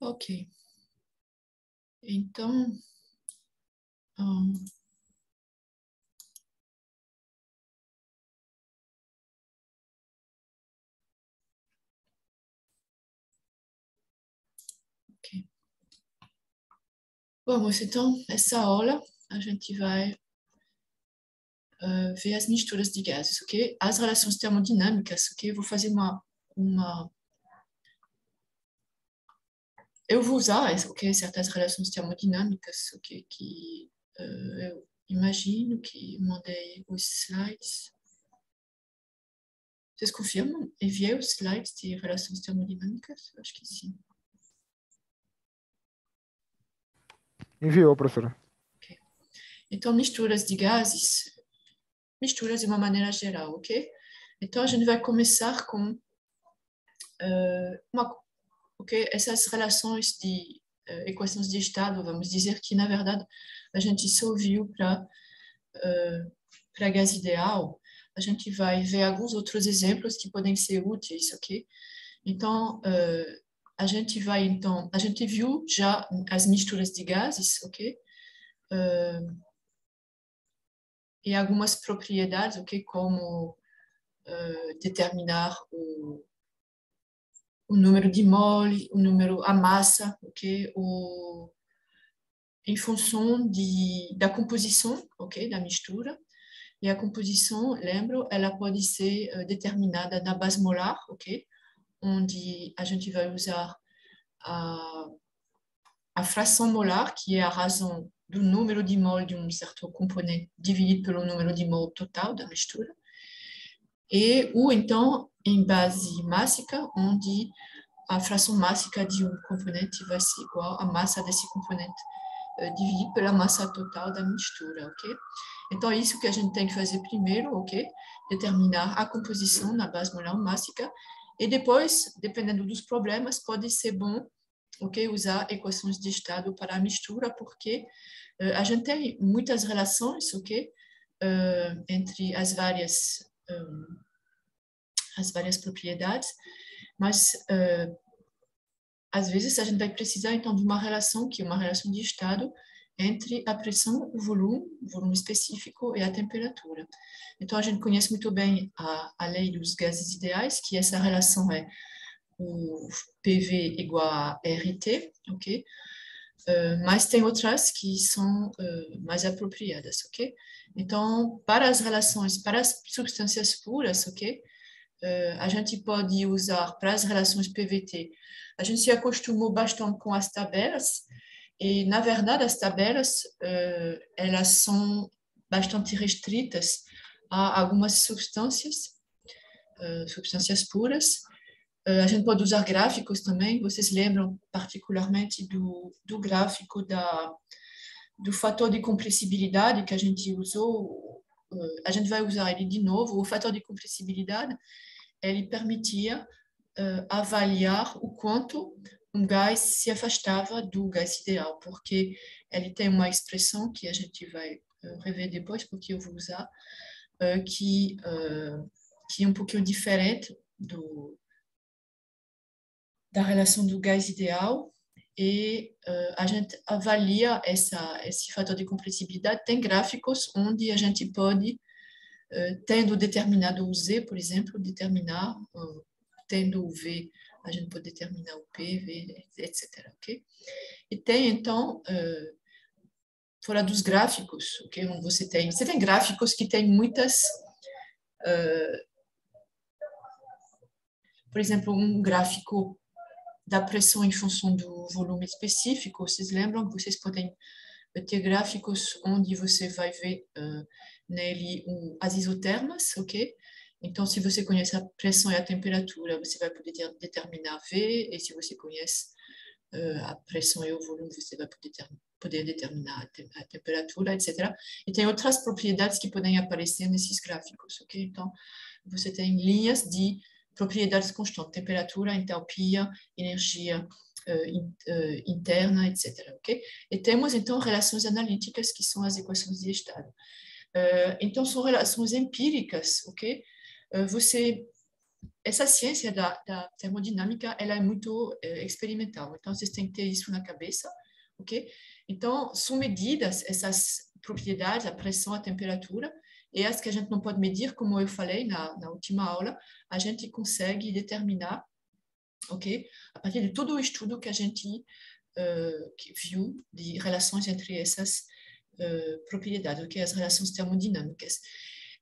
Ok. Então, hum, ok. Vamos, então, essa aula a gente vai ver as misturas de gases, ok? As relações termodinâmicas, ok? Eu vou fazer uma... Eu vou usar, ok, certas relações termodinâmicas, ok, que eu imagino que mandei os slides. Vocês confirmam? Enviei os slides de relações termodinâmicas? Acho que sim. Enviou, professora. Ok. Então, misturas de gases, misturas de uma maneira geral, ok? Então, a gente vai começar com essas relações de equações de estado, vamos dizer que, na verdade, a gente só viu para gás ideal. A gente vai ver alguns outros exemplos que podem ser úteis, ok? Então, a gente viu já as misturas de gases, ok? E algumas propriedades, ok? Como determinar o número de mole, a massa, ok? Em função da composição, ok? Da mistura. E a composição, lembro, ela pode ser determinada na base molar, ok? Onde a gente vai usar a fração molar, que é a razão do número de mol de um certo componente dividido pelo número de mol total da mistura. Ou então em base mássica, onde a fração mássica de um componente vai ser igual à massa desse componente dividido pela massa total da mistura, ok? Então, é isso que a gente tem que fazer primeiro, ok? Determinar a composição na base molar mássica. E depois, dependendo dos problemas, pode ser bom, ok, usar equações de estado para a mistura, porque a gente tem muitas relações, ok, entre as várias propriedades, mas às vezes a gente vai precisar então de uma relação que é uma relação de estado entre a pressão, o volume específico e a temperatura. Então a gente conhece muito bem a lei dos gases ideais, que essa relação é o PV igual a RT, ok? Mas tem outras que são mais apropriadas, ok? Então, para as relações, para as substâncias puras, ok? A gente pode usar para as relações PVT. A gente se acostumou bastante com as tabelas, e, na verdade, as tabelas, elas são bastante restritas a algumas substâncias, substâncias puras. A gente pode usar gráficos também. Vocês lembram particularmente do gráfico do fator de compressibilidade que a gente usou? A gente vai usar ele de novo. O fator de compressibilidade, ele permitia avaliar o quanto um gás se afastava do gás ideal, porque ele tem uma expressão que a gente vai rever depois, porque eu vou usar, que é um pouquinho diferente da relação do gás ideal, e a gente avalia esse fator de compressibilidade. Tem gráficos onde a gente pode, tendo determinado o Z, por exemplo, determinar, tendo o V, a gente pode determinar o P, V, etc. Ok? E tem, então, fora dos gráficos, ok? Onde você tem gráficos que tem muitas, por exemplo, um gráfico da pressão em função do volume específico. Vocês lembram que vocês podem ter gráficos onde você vai ver nele as isotermas, ok? Então, se você conhece a pressão e a temperatura, você vai poder determinar V, e se você conhece a pressão e o volume, você vai poder determinar a temperatura, etc. E tem outras propriedades que podem aparecer nesses gráficos, ok? Então, você tem linhas de propriedades constantes, temperatura, entalpia, energia interna, etc. Okay? E temos, então, relações analíticas, que são as equações de estado. Então, são relações empíricas, ok? Você essa ciência da termodinâmica, ela é muito experimental. Então, vocês têm que ter isso na cabeça, ok? Então, são medidas essas propriedades, a pressão, a temperatura, e as que a gente não pode medir, como eu falei na última aula, a gente consegue determinar, ok? A partir de todo o estudo que a gente que viu de relações entre essas propriedades, ok? As relações termodinâmicas.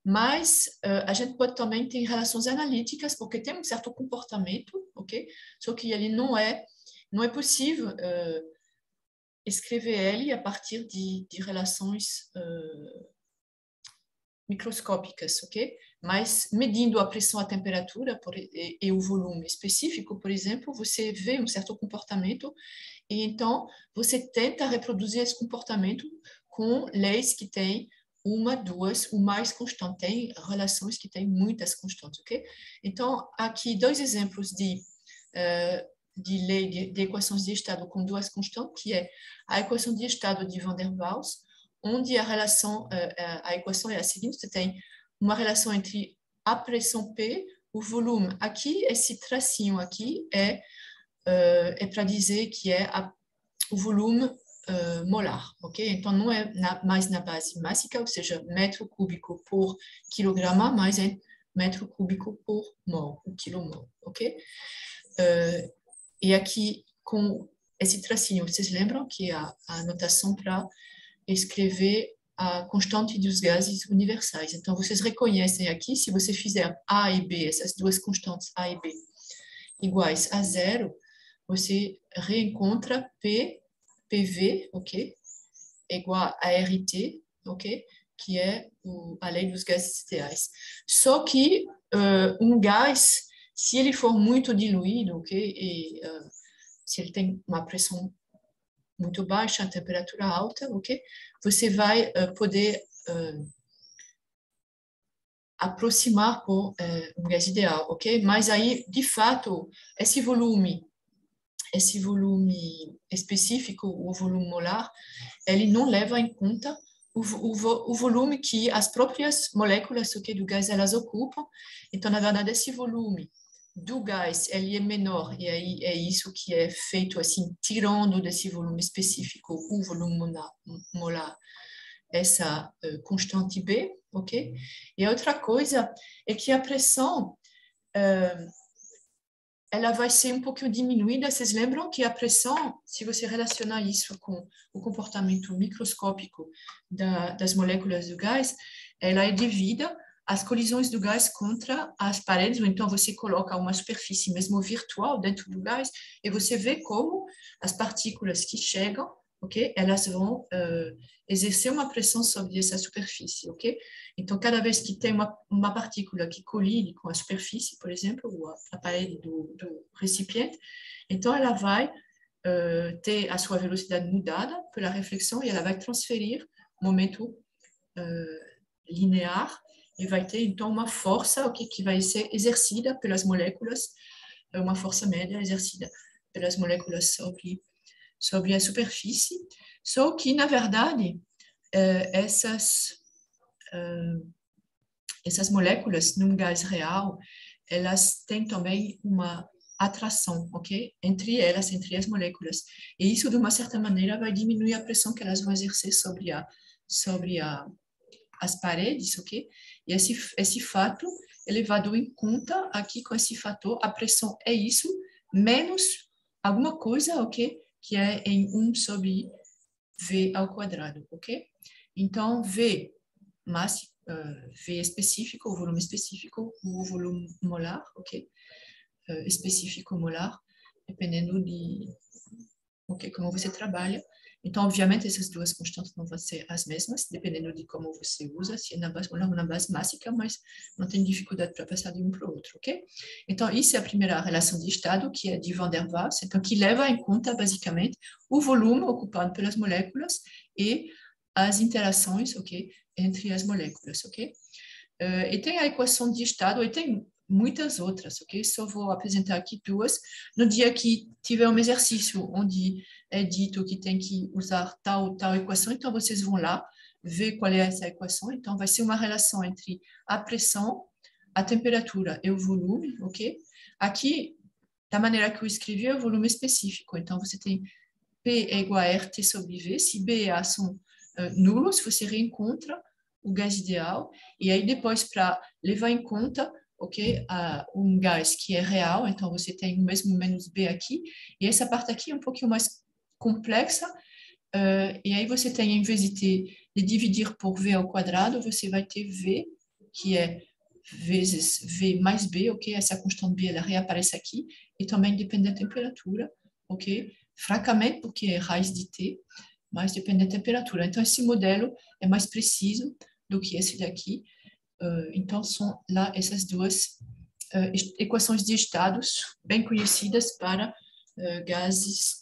Mas a gente pode também ter relações analíticas, porque tem um certo comportamento, ok? Só que ele não é possível escrever ele a partir de relações microscópicas, ok? Mas medindo a pressão, a temperatura e o volume específico, por exemplo, você vê um certo comportamento e então você tenta reproduzir esse comportamento com leis que têm uma, duas, o mais constante. Tem relações que têm muitas constantes, ok? Então, aqui dois exemplos de lei de equações de estado com duas constantes, que é a equação de estado de Van der Waals, onde a equação é a seguinte: você tem uma relação entre a pressão P, o volume. Aqui, esse tracinho aqui é para dizer que é o volume molar, ok? Então, não é mais na base mássica, ou seja, metro cúbico por quilograma, mas é metro cúbico por mol, o quilomol, ok? E aqui, com esse tracinho, vocês lembram que é a notação para escrever a constante dos gases universais. Então, vocês reconhecem aqui, se você fizer A e B, essas duas constantes A e B, iguais a zero, você reencontra PV, ok? Igual a RT, ok? Que é a lei dos gases ideais. Só que um gás, se ele for muito diluído, ok? E se ele tem uma pressão muito baixa, a temperatura alta, ok? Você vai poder aproximar por um gás ideal, ok? Mas aí, de fato, esse volume específico, o volume molar, ele não leva em conta o volume que as próprias moléculas do gás elas ocupam. Então, na verdade, esse volume do gás ele é menor, e aí é isso que é feito assim, tirando desse volume específico o volume molar essa constante B, ok? E a outra coisa é que a pressão ela vai ser um pouco diminuída. Vocês lembram que a pressão, se você relacionar isso com o comportamento microscópico das moléculas do gás, ela é devida às colisões do gás contra as paredes, ou então você coloca uma superfície mesmo virtual dentro do gás e você vê como as partículas que chegam, ok? Elas vão exercer uma pressão sobre essa superfície, ok? Então, cada vez que tem uma partícula que colide com a superfície, por exemplo, ou a parede do recipiente, então ela vai ter a sua velocidade mudada pela reflexão e ela vai transferir momento linear e vai ter, então, uma força que vai ser exercida pelas moléculas, uma força média exercida pelas moléculas sobre a superfície, só que, na verdade, essas moléculas num gás real, elas têm também uma atração, ok? Entre elas, entre as moléculas. E isso, de uma certa maneira, vai diminuir a pressão que elas vão exercer sobre as paredes, ok? E esse fato é levado em conta aqui com esse fator, a pressão é isso, menos alguma coisa, ok? Que é em 1 sobre V ao quadrado, ok? Então, V específico, o volume específico, o volume molar, ok? Específico molar, dependendo como você trabalha. Então, obviamente, essas duas constantes não vão ser as mesmas, dependendo de como você usa, se é na base molar ou na base mássica, mas não tem dificuldade para passar de um para o outro, ok? Então, isso é a primeira relação de estado, que é de Van der Waals, então, que leva em conta, basicamente, o volume ocupado pelas moléculas e as interações, ok, entre as moléculas, ok? E tem a equação de estado, e tem muitas outras, ok? Só vou apresentar aqui duas. No dia que tiver um exercício onde é dito que tem que usar tal equação, então vocês vão lá ver qual é essa equação. Então, vai ser uma relação entre a pressão a temperatura e o volume, ok? Aqui, da maneira que eu escrevi, é o volume específico. Então, você tem P é igual a RT sobre V. Se B e A são nulos, você reencontra o gás ideal. E aí, depois, para levar em conta, ok, um gás que é real, então você tem o mesmo menos B aqui. E essa parte aqui é um pouquinho mais complexa. E aí você tem, em vez de dividir por V ao quadrado, você vai ter V, que é vezes V mais B, ok? Essa constante B, ela reaparece aqui. E também depende da temperatura, ok? Fracamente, porque é raiz de T, mas depende da temperatura. Então, esse modelo é mais preciso do que esse daqui. Então, são lá essas duas equações de estados bem conhecidas para gases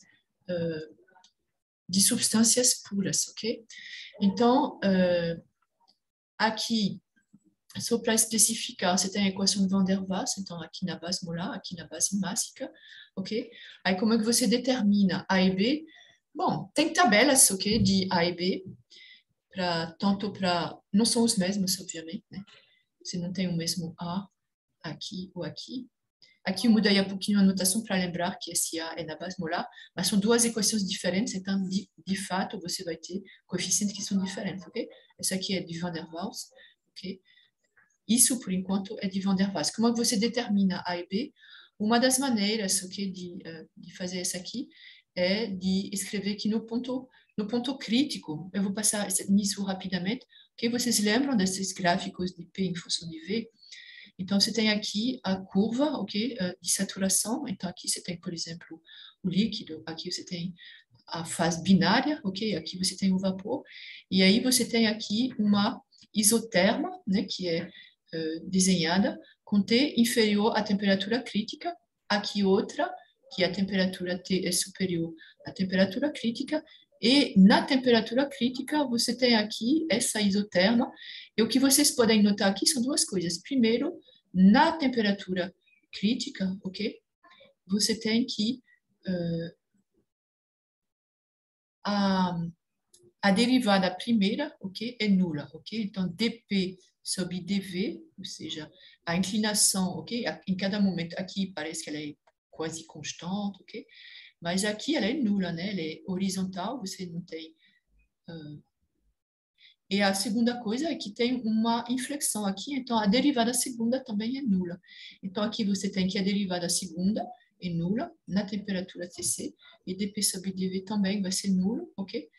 de substâncias puras, ok? Então, aqui, só para especificar, você tem a equação de Van der Waals, então aqui na base molar, aqui na base mássica, ok? Aí como é que você determina A e B? Bom, tem tabelas, ok, de A e B, tanto para... Não são os mesmos, obviamente, né? Você não tem o mesmo A aqui ou aqui. Aqui eu mudei um pouquinho a notação para lembrar que esse A é na base molar, mas são duas equações diferentes, então, de fato, você vai ter coeficientes que são diferentes, ok? Essa aqui é de Van der Waals, ok? Isso, por enquanto, é de Van der Waals. Como é que você determina A e B? Uma das maneiras, ok, de fazer essa aqui é de escrever aqui no ponto crítico. Eu vou passar nisso rapidamente, ok? Vocês lembram desses gráficos de P em função de V? Então, você tem aqui a curva, ok, de saturação. Então, aqui você tem, por exemplo, o líquido. Aqui você tem a fase binária, ok? Aqui você tem o vapor. E aí você tem aqui uma isoterma, né, que é desenhada com T inferior à temperatura crítica. Aqui outra, que a temperatura T é superior à temperatura crítica. E na temperatura crítica, você tem aqui essa isoterma. E o que vocês podem notar aqui são duas coisas. Primeiro, na temperatura crítica, ok? Você tem que a derivada primeira, ok, é nula, ok? Então, dp sobre dv, ou seja, a inclinação, ok? Em cada momento, aqui parece que ela é quase constante, ok? Mas aqui ela é nula, né? Ela é horizontal, você não tem... E a segunda coisa é que tem uma inflexão aqui, então a derivada segunda também é nula. Então aqui você tem que a derivada segunda é nula na temperatura Tc, e dp sobre dv também vai ser nulo, ok?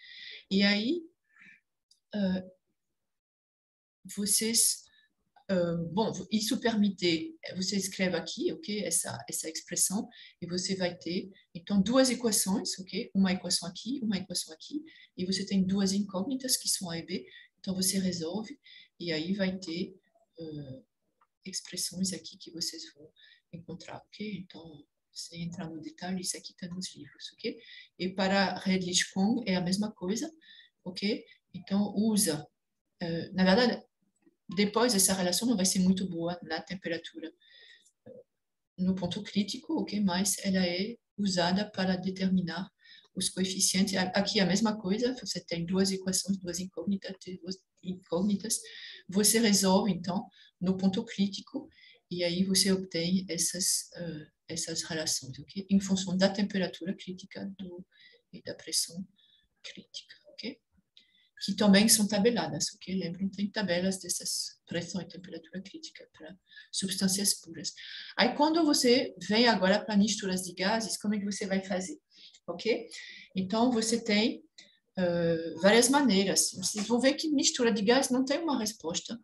E aí, vocês... bom, isso permite... Você escreve aqui, ok? Essa expressão, e você vai ter, então, duas equações, ok? Uma equação aqui, e você tem duas incógnitas, que são A e B. Então, você resolve, e aí vai ter expressões aqui que vocês vão encontrar, ok? Então, sem entrar no detalhe, isso aqui está nos livros, ok? E para Redlich-Kwong é a mesma coisa, ok? Então, usa... na verdade, depois essa relação não vai ser muito boa na temperatura no ponto crítico, ok? Mas ela é usada para determinar os coeficientes. Aqui é a mesma coisa, você tem duas equações, duas incógnitas, você resolve, então, no ponto crítico, e aí você obtém essas relações, ok? Em função da temperatura crítica e da pressão crítica, ok? Que também são tabeladas, ok? Lembram, tem tabelas dessas pressão e temperatura crítica para substâncias puras. Aí, quando você vem agora para misturas de gases, como é que você vai fazer? Ok? Então, você tem várias maneiras. Vocês vão ver que mistura de gás não tem uma resposta.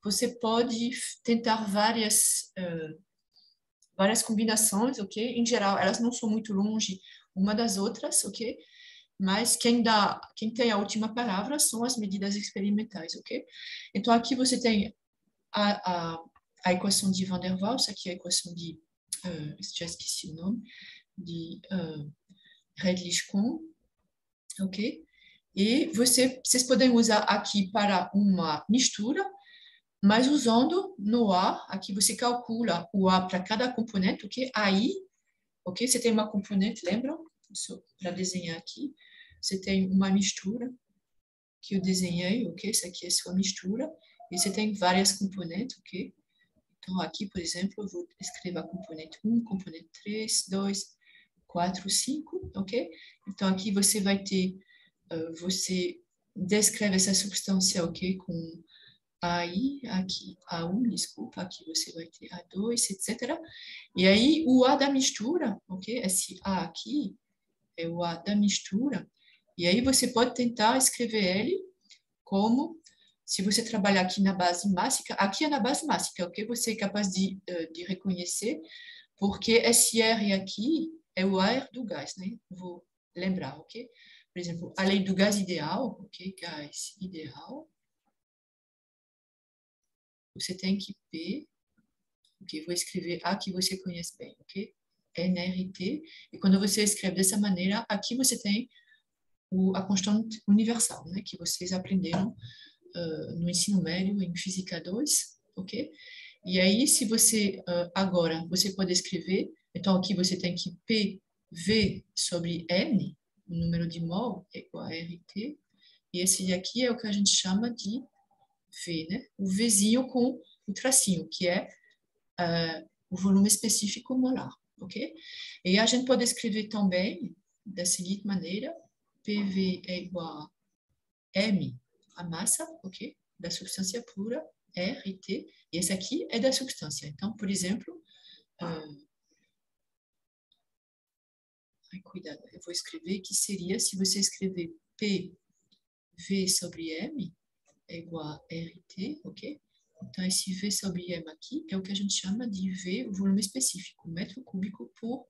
Você pode tentar várias combinações, ok? Em geral, elas não são muito longe uma das outras, ok? Mas quem tem a última palavra são as medidas experimentais, ok? Então, aqui você tem a equação de Van der Waals, aqui a equação de, já esqueci o nome, de Redlich-Kwong, ok? E vocês podem usar aqui para uma mistura, mas usando no A, aqui você calcula o A para cada componente, ok? Aí, ok? Você tem uma componente, lembram? Para desenhar aqui. Você tem uma mistura que eu desenhei, ok? Essa aqui é a sua mistura. E você tem várias componentes, ok? Então, aqui, por exemplo, eu vou escrever a componente 1, componente 3, 2, 4, 5, ok? Então, aqui você vai ter, você descreve essa substância, ok? Com AI, aqui A1, desculpa, aqui você vai ter A2, etc. E aí, o A da mistura, ok? Esse A aqui é o A da mistura. E aí, você pode tentar escrever ele como, se você trabalhar aqui na base mássica, aqui é na base mássica, ok? Você é capaz de reconhecer, porque esse R aqui é o ar do gás, né? Vou lembrar, ok? Por exemplo, a lei do gás ideal, ok? Gás ideal. Você tem que P, ok? Vou escrever A que você conhece bem, ok? NRT. E quando você escreve dessa maneira, aqui você tem a constante universal, né? Que vocês aprenderam no ensino médio, em Física 2, ok? E aí, se você, agora, você pode escrever, então aqui você tem que PV sobre N, o número de mol é igual a RT, e esse aqui é o que a gente chama de V, né? O Vzinho com o tracinho, que é o volume específico molar, ok? E a gente pode escrever também da seguinte maneira, PV é igual a M, a massa, ok? Da substância pura, RT, e esse aqui é da substância. Então, por exemplo, cuidado, eu vou escrever que seria, se você escrever PV sobre M é igual a RT, ok? Então, esse V sobre M aqui é o que a gente chama de V, o volume específico, metro cúbico por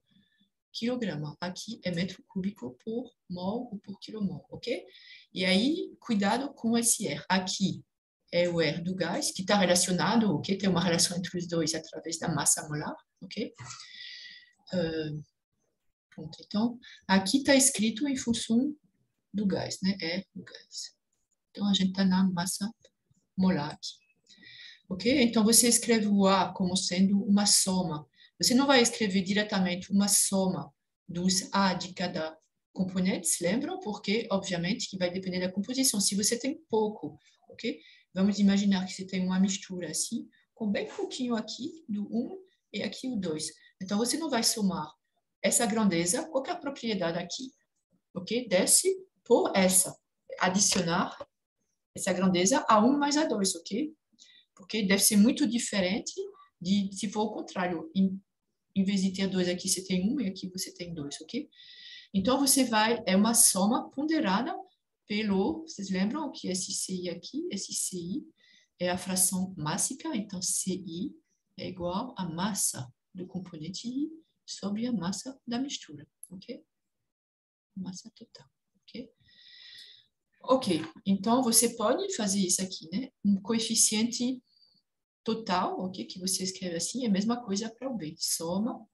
quilograma. Aqui é metro cúbico por mol ou por quilomol, ok? E aí, cuidado com esse R. Aqui é o R do gás, que está relacionado, ok? Tem uma relação entre os dois através da massa molar, ok? Pronto. Então, aqui está escrito em função do gás, né? R do gás. Então, a gente está na massa molar aqui. Ok? Então, você escreve o A como sendo uma soma. Você não vai escrever diretamente uma soma dos A de cada componente, se lembram? Porque, obviamente, que vai depender da composição. Se você tem pouco, ok? Vamos imaginar que você tem uma mistura assim, com bem pouquinho aqui do 1 e aqui o 2. Então, você não vai somar essa grandeza, qualquer propriedade aqui, ok? Desce por essa. Adicionar essa grandeza a 1 mais a 2, ok? Porque deve ser muito diferente de se for o contrário. Em vez de ter 2 aqui, você tem 1 e aqui você tem 2, ok? Então, você vai, é uma soma ponderada pelo, vocês lembram que esse CI aqui, esse CI é a fração mássica, então CI é igual à massa do componente I sobre a massa da mistura, ok? Massa total, ok? Ok, então você pode fazer isso aqui, né? Um coeficiente total, ok? Que você escreve assim, é a mesma coisa para o B. Soma,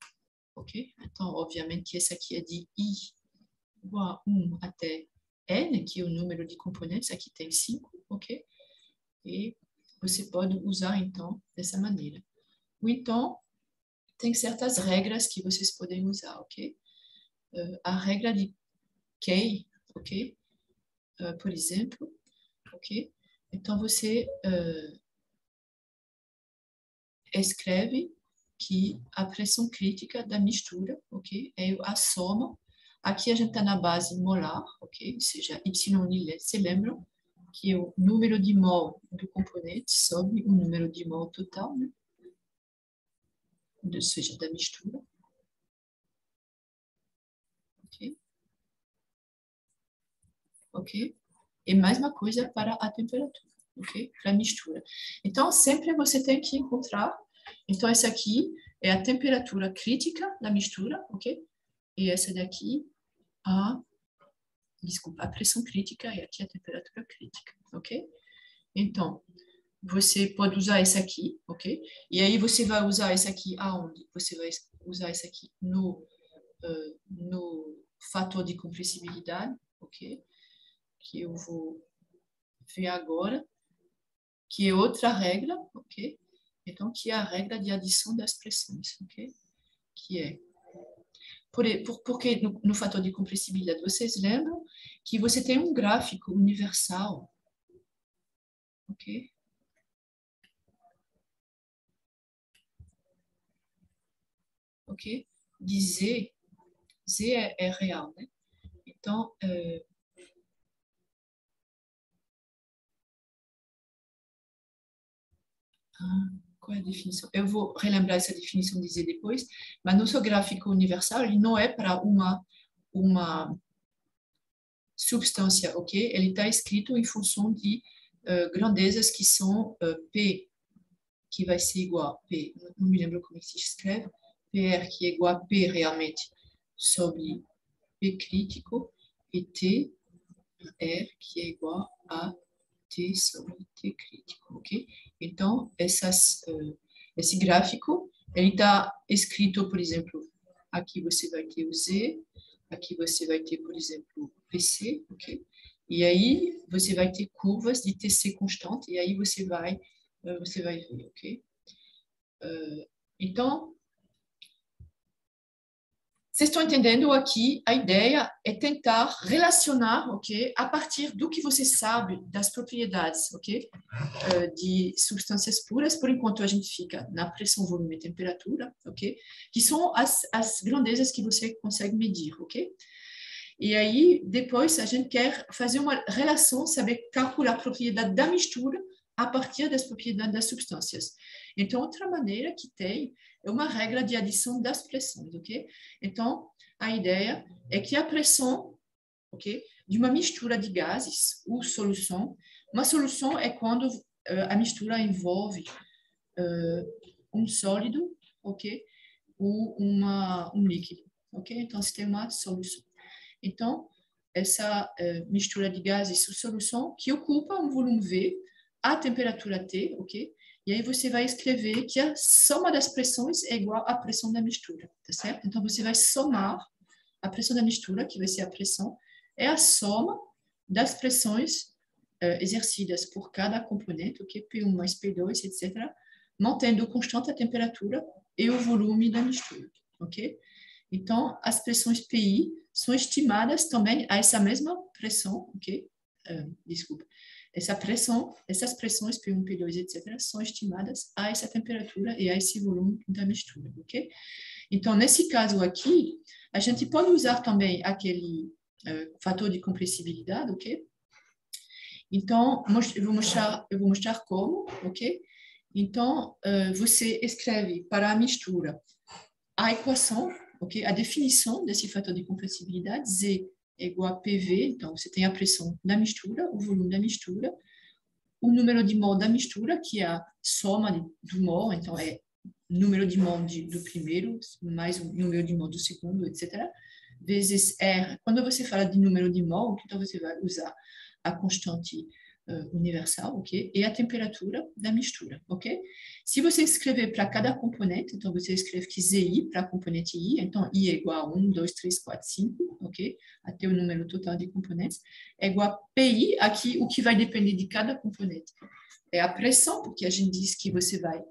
ok? Então, obviamente que esse aqui é de I igual a 1 até N, que é o número de componentes, aqui tem 5, ok? E você pode usar, então, dessa maneira. Ou então, tem certas regras que vocês podem usar, ok? A regra de K, ok? Por exemplo, ok? Então, você escreve que a pressão crítica da mistura, ok? É a soma. Aqui a gente está na base molar, ok? Ou seja, Y, se lembram? Que é o número de mol do componente sobre o número de mol total, né? Ou seja, da mistura. Ok? Ok? E mesma coisa para a temperatura, ok? Para a mistura. Então, sempre você tem que encontrar. Então, essa aqui é a temperatura crítica da mistura, ok? E essa daqui, a pressão crítica, e aqui a temperatura crítica, ok? Então, você pode usar esse aqui, ok? E aí você vai usar esse aqui aonde? Você vai usar esse aqui no fator de compressibilidade, ok? Que eu vou ver agora, que é outra regra, ok? Então, que é a regra de adição das pressões, ok? Que é, porque no fator de compressibilidade, vocês lembram que você tem um gráfico universal, ok? ok? De Z. Z é real, né? Então, qual é a definição? Eu vou relembrar essa definição de Z depois, mas no seu gráfico universal, ele não é para uma substância, ok? Ele está escrito em função de grandezas que são P, que vai ser igual a P, não me lembro como se escreve, PR, que é igual a P realmente, sobre P crítico, e T, R, que é igual a T sobre T crítico, ok? Então, esse gráfico, ele está escrito, por exemplo, aqui você vai ter o Z, aqui você vai ter, por exemplo, PC, ok? E aí você vai ter curvas de TC constante, e aí você vai ver, ok? Então, vocês estão entendendo aqui, a ideia é tentar relacionar, ok? A partir do que você sabe das propriedades, ok? De substâncias puras, por enquanto a gente fica na pressão, volume e temperatura, ok? Que são as grandezas que você consegue medir, ok? E aí, depois, a gente quer fazer uma relação, saber calcular a propriedade da mistura a partir das propriedades das substâncias. Então, outra maneira que tem é uma regra de adição das pressões, ok? Então, a ideia é que a pressão, ok, de uma mistura de gases ou solução, uma solução é quando a mistura envolve um sólido, ok, ou um líquido, ok? Então, você tem uma solução. Então, essa mistura de gases ou solução que ocupa um volume V a temperatura T, ok? E aí você vai escrever que a soma das pressões é igual à pressão da mistura, tá certo? Então, você vai somar a pressão da mistura, que vai ser a pressão, é a soma das pressões exercidas por cada componente, ok? P1 mais P2, etc., mantendo constante a temperatura e o volume da mistura, ok? Então, as pressões PI são estimadas também a essa mesma pressão, ok? Desculpa. Essas pressões P1, P2, etc., são estimadas a essa temperatura e a esse volume da mistura, ok? Então, nesse caso aqui, a gente pode usar também aquele fator de compressibilidade, ok? Então, eu vou mostrar como, ok? Então, você escreve para a mistura a equação, ok? A definição desse fator de compressibilidade, Z é igual a PV, então você tem a pressão da mistura, o volume da mistura, o número de mol da mistura, que é a soma do mol, então é número de mol do primeiro, mais o número de mol do segundo, etc., vezes R. Quando você fala de número de mol, então você vai usar a constante universal, ok? E a temperatura da mistura, ok? Se você escrever para cada componente, então você escreve que ZI para a componente I, então I é igual a 1, 2, 3, 4, 5, ok? Até o número total de componentes, é igual a PI, aqui o que vai depender de cada componente é a pressão, porque a gente diz que você vai,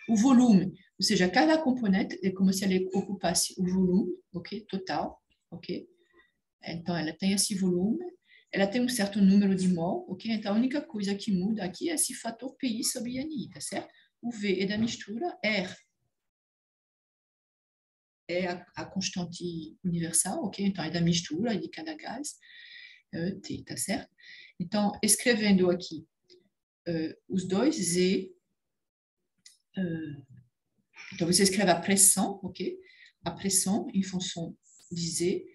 o volume, ou seja, cada componente é como se ela ocupasse o volume, ok? Total, ok? Então ela tem esse volume, ela tem um certo número de mol, ok? Então, a única coisa que muda aqui é esse fator PI sobre NI, tá certo? O V é da mistura, R é a constante universal, ok? Então, é da mistura de cada gás, T, tá certo? Então, escrevendo aqui os dois, Z, então você escreve a pressão, ok? A pressão em função de Z,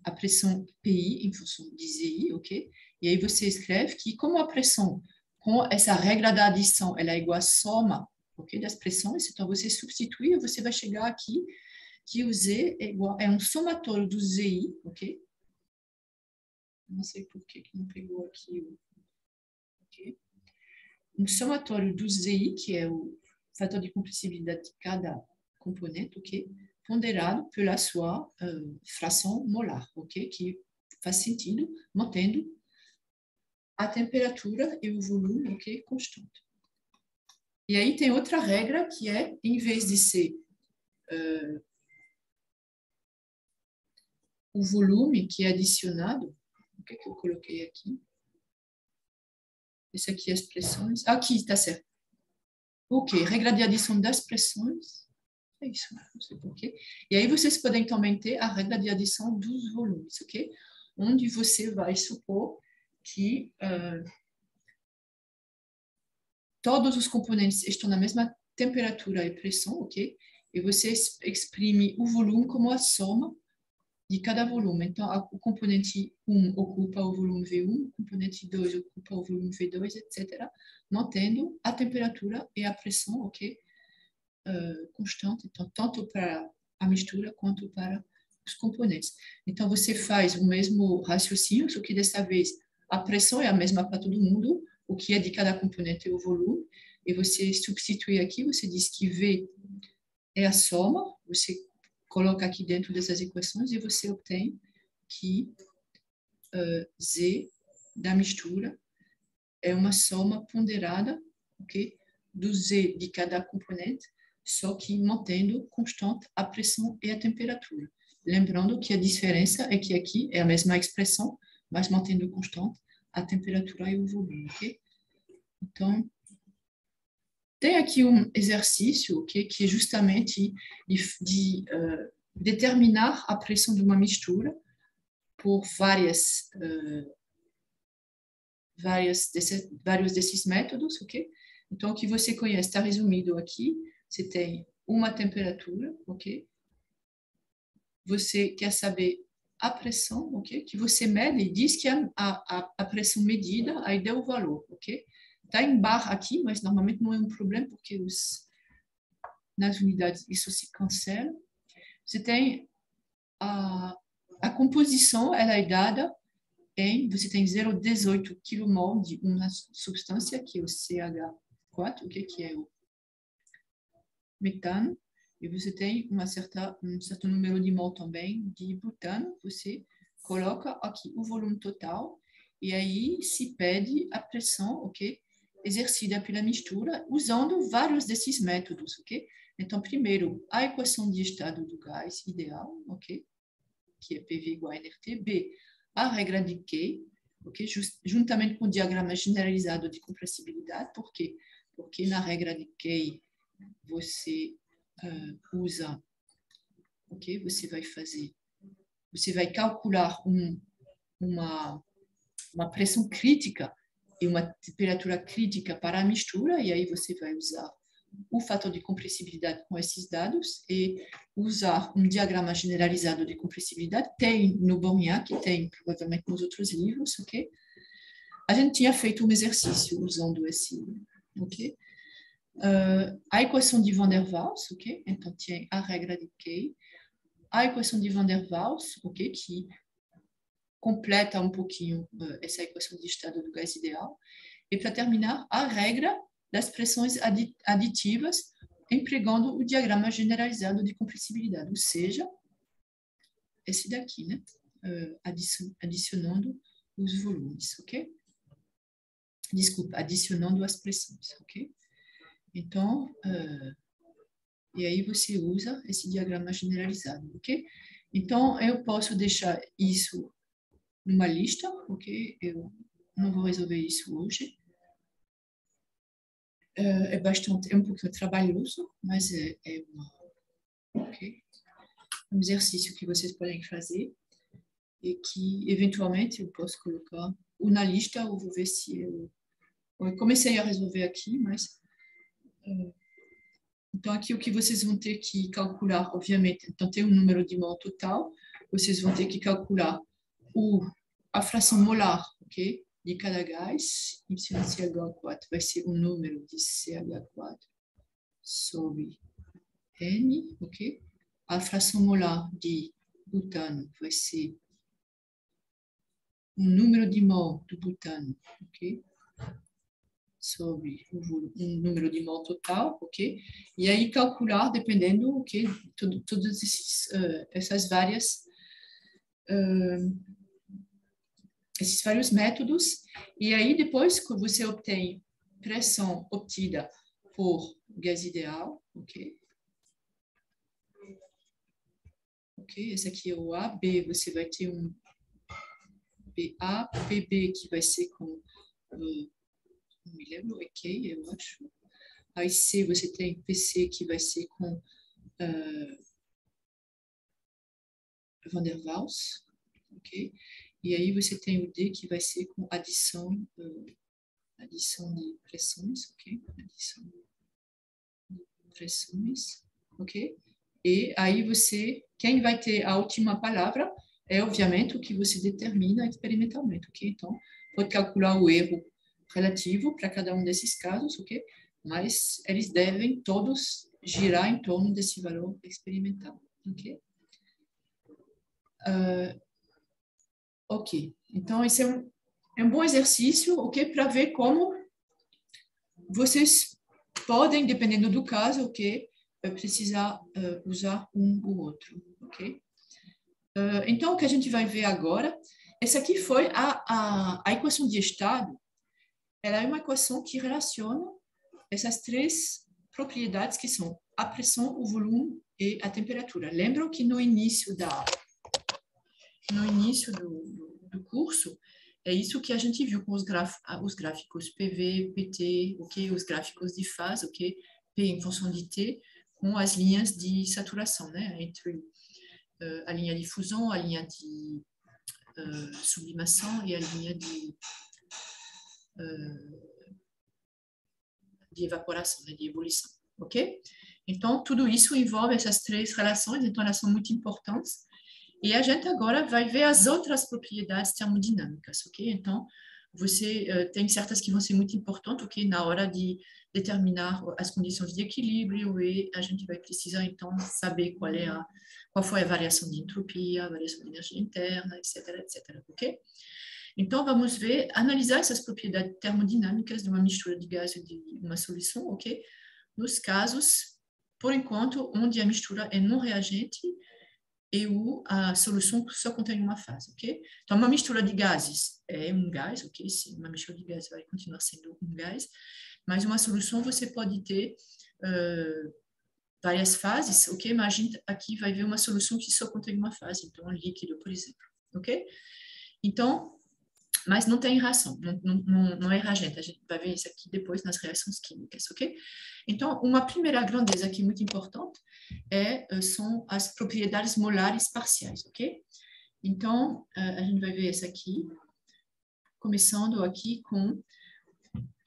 a pressão PI em função de ZI, ok? E aí você escreve que como a pressão, com essa regra da adição, ela é igual à soma, ok? Das pressões, então você substitui e você vai chegar aqui que o Z é igual, é um somatório do ZI, ok? Não sei por que não pegou aqui, ok? Um somatório do ZI, que é o fator de compressibilidade de cada componente, ok? Ponderado pela sua fração molar, ok? Que faz sentido, mantendo a temperatura e o volume, ok? Constante. E aí tem outra regra que é, em vez de ser o volume que é adicionado, o que é que eu coloquei aqui? Esse aqui é as pressões. Aqui, está certo. Ok, regra de adição das pressões. É isso, não sei porquê. E aí vocês podem também ter a regra de adição dos volumes, ok? Onde você vai supor que todos os componentes estão na mesma temperatura e pressão, ok? E você exprime o volume como a soma de cada volume. Então, o componente 1 ocupa o volume V1, o componente 2 ocupa o volume V2, etc., mantendo a temperatura e a pressão, ok? Constante, então, tanto para a mistura quanto para os componentes. Então, você faz o mesmo raciocínio, só que dessa vez a pressão é a mesma para todo mundo, o que é de cada componente é o volume, e você substitui aqui, você diz que V é a soma, você coloca aqui dentro dessas equações e você obtém que Z da mistura é uma soma ponderada, ok? Do Z de cada componente, só que mantendo constante a pressão e a temperatura. Lembrando que a diferença é que aqui é a mesma expressão, mas mantendo constante a temperatura e o volume, ok? Então, tem aqui um exercício, okay, que é justamente de determinar a pressão de uma mistura por vários desses métodos, ok? Então, o que você conhece está resumido aqui. Você tem uma temperatura, ok? Você quer saber a pressão, ok? Que você mede e diz que a pressão medida aí deu o valor, ok? Está em barra aqui, mas normalmente não é um problema, porque nas unidades isso se cancela. Você tem a composição, ela é dada você tem 0,18 kmol de uma substância, que é o CH4, okay, que é o metano, e você tem um certo número de mol também de butano. Você coloca aqui o volume total, e aí se pede a pressão, ok, exercida pela mistura, usando vários desses métodos, ok? Então, primeiro, a equação de estado do gás ideal, ok? Que é PV igual a nRT. B, a regra de Kay, okay? Juntamente com o diagrama generalizado de compressibilidade. Por quê? Porque na regra de Kay você usa, ok? Você vai calcular uma pressão crítica e uma temperatura crítica para a mistura, e aí você vai usar o fator de compressibilidade com esses dados e usar um diagrama generalizado de compressibilidade. Tem no Borgnac, tem provavelmente nos outros livros, ok? A gente tinha feito um exercício usando esse, ok? A equação de Van der Waals, ok? Então, tinha a regra de Kay, a equação de Van der Waals, ok? Que completa um pouquinho essa equação de estado do gás ideal. E, para terminar, a regra das pressões aditivas, empregando o diagrama generalizado de compressibilidade, ou seja, esse daqui, né? Adicionando os volumes, ok? Desculpa, adicionando as pressões, ok? Então, e aí você usa esse diagrama generalizado, ok? Então, eu posso deixar isso numa lista, ok? Eu não vou resolver isso hoje. É um pouquinho trabalhoso, mas um exercício que vocês podem fazer e que, eventualmente, eu posso colocar ou na lista, ou vou ver se eu comecei a resolver aqui, mas... Então, aqui o que vocês vão ter que calcular, obviamente, então tem um número de mol total, vocês vão ter que calcular a fração molar, ok? De cada gás, YCH4 vai ser o número de CH4 sobre N, ok? A fração molar de butano vai ser o número de mol do butano, ok? Sobre um número de mol total, ok? E aí calcular, dependendo, ok? Todas essas esses vários métodos. E aí depois que você obtém pressão obtida por gás ideal, ok? Ok, esse aqui é o A. B, você vai ter um PA, PB, que vai ser com, não me lembro, ok, eu acho. Aí C, você tem PC, que vai ser com Van der Waals, ok? E aí você tem o D que vai ser com adição de pressões, ok? Adição de pressões, ok? E aí quem vai ter a última palavra é, obviamente, o que você determina experimentalmente, ok? Então, pode calcular o erro relativo para cada um desses casos, ok? Mas eles devem todos girar em torno desse valor experimental, ok? Ok, então esse é um bom exercício, ok? Para ver como vocês podem, dependendo do caso, ok? Precisar usar um ou outro, ok? Então, o que a gente vai ver agora, essa aqui foi a equação de estado, ela é uma equação que relaciona essas três propriedades que são a pressão, o volume e a temperatura. Lembram que no início do curso, é isso que a gente viu com os gráficos PV, PT, ok? Os gráficos de fase, ok? P em função de T, com as linhas de saturação, né? Entre a linha de fusão, a linha de sublimação e a linha de evaporação, né? De ebulição, ok? Então, tudo isso envolve essas três relações, então elas são muito importantes. E a gente agora vai ver as outras propriedades termodinâmicas, ok? Então, você tem certas que vão ser muito importantes, ok? Na hora de determinar as condições de equilíbrio, e a gente vai precisar, então, saber qual foi a variação de entropia, a variação de energia interna, etc., ok? Então, vamos analisar essas propriedades termodinâmicas de uma mistura de gás e de uma solução, ok? Nos casos, por enquanto, onde a mistura é não reagente e a solução só contém uma fase, ok? Então, uma mistura de gases é um gás, ok? Sim, uma mistura de gases vai continuar sendo um gás, mas uma solução você pode ter várias fases, ok? Mas a gente aqui vai ver uma solução que só contém uma fase, então um líquido, por exemplo, ok? Então, mas não tem reação, não é reagente. A gente vai ver isso aqui depois nas reações químicas, ok? Então, uma primeira grandeza aqui muito importante são as propriedades molares parciais, ok? Então, a gente vai ver essa aqui, começando aqui com...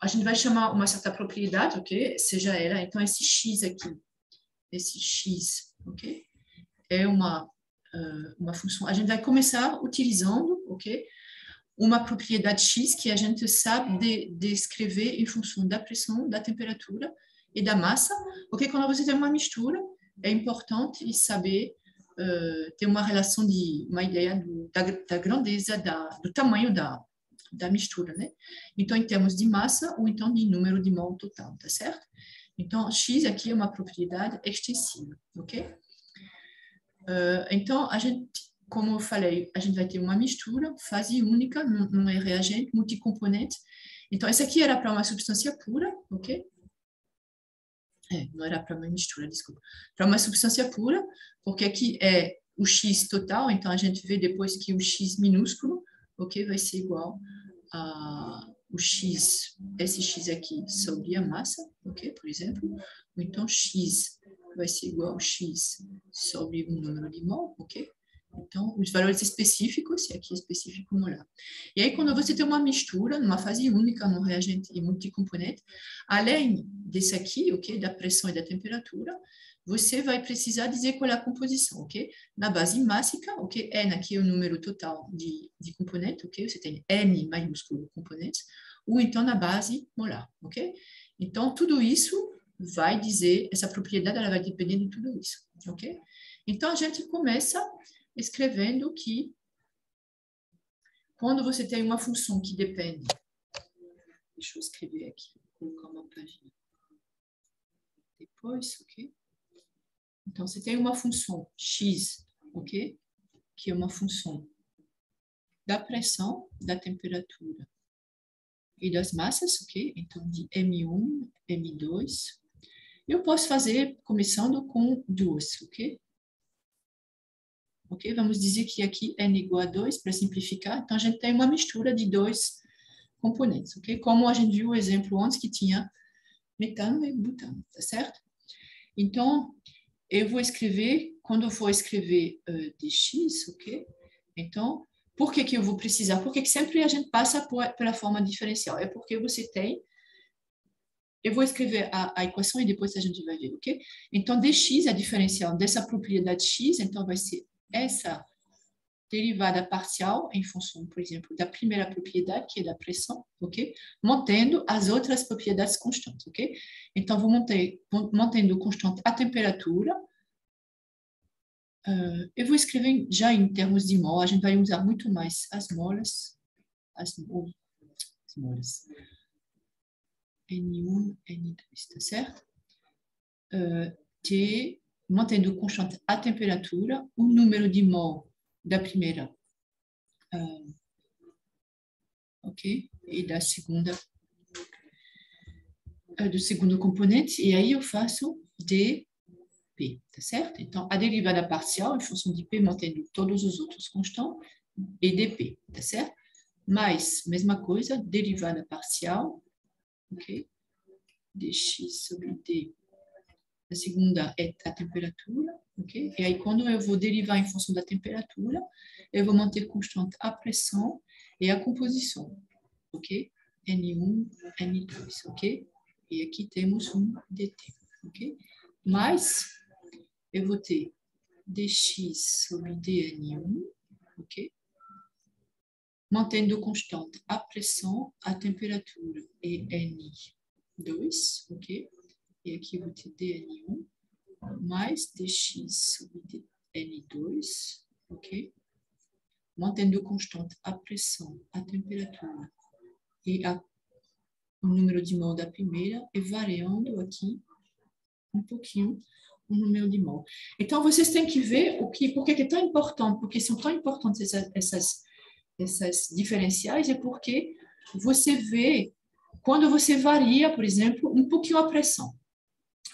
A gente vai chamar uma certa propriedade, ok? Seja ela, então, esse X aqui, esse X, ok? É uma função... A gente vai começar utilizando, ok? Uma propriedade X que a gente sabe descrever em função da pressão, da temperatura e da massa, porque quando você tem uma mistura, é importante saber ter uma ideia da grandeza, do tamanho da mistura, né? Então, em termos de massa ou então de número de mol total, tá certo? Então, X aqui é uma propriedade extensiva, ok? Então, como eu falei, a gente vai ter uma mistura, fase única, não é reagente, multicomponente. Então, essa aqui era para uma substância pura, ok? Não era para uma mistura, desculpa. Para uma substância pura, porque aqui é o X total, então a gente vê depois que o X minúsculo, ok, vai ser igual a o X, esse X aqui sobre a massa, ok, por exemplo. Ou então X vai ser igual a X sobre o número de mol, ok? Então, os valores específicos, e aqui é específico molar. E aí, quando você tem uma mistura, numa fase única, num reagente e multicomponente, além desse aqui, ok, da pressão e da temperatura, você vai precisar dizer qual é a composição, ok? Na base mássica, ok, N aqui é o número total de componentes, ok? Você tem N maiúsculo componentes, ou então na base molar, ok? Então, tudo isso vai dizer, essa propriedade, ela vai depender de tudo isso, ok? Então, a gente começa escrevendo que quando você tem uma função que depende... Deixa eu escrever aqui, vou colocar uma página depois, ok? Então, você tem uma função x, ok? Que é uma função da pressão, da temperatura e das massas, ok? Então, de M1, M2. Eu posso fazer começando com duas, ok? Ok? Vamos dizer que aqui N igual a 2, para simplificar. Então, a gente tem uma mistura de dois componentes, ok? Como a gente viu o exemplo antes, que tinha metano e butano, tá certo? Então, eu vou escrever, quando eu for escrever dx, ok? Então, por que eu vou precisar? Porque sempre a gente passa pela forma diferencial. É porque você tem... Eu vou escrever a equação e depois a gente vai ver, ok? Então, dx é a diferencial dessa propriedade x, então vai ser essa derivada parcial em função, por exemplo, da primeira propriedade, que é da pressão, ok? Mantendo as outras propriedades constantes, ok? Então, vou mantendo constante a temperatura. Eu vou escrever já em termos de mol, a gente vai usar muito mais as molas, as molas. N1, N2, tá certo? T, mantendo constante a temperatura, o número de mol da primeira, ok? E da segunda, do segundo componente, e aí eu faço dP, tá certo? Então, a derivada parcial, em função de P, mantendo todos os outros constantes, e dP, tá certo? Mais, mesma coisa, derivada parcial, ok? Dx sobre d. A segunda é a temperatura, ok? E aí, quando eu vou derivar em função da temperatura, eu vou manter constante a pressão e a composição, ok? N1, N2, ok? E aqui temos um dt, ok? Mas eu vou ter dx sobre dN1, ok? Mantendo constante a pressão, a temperatura e N2, ok? E aqui eu vou ter dN1 mais dx sobre dN2, ok? Mantendo constante a pressão, a temperatura e o número de mol da primeira e variando aqui um pouquinho o número de mol. Então, vocês têm que ver por que é tão importante, porque são tão importantes essas diferenciais, é porque você vê quando você varia, por exemplo, um pouquinho a pressão,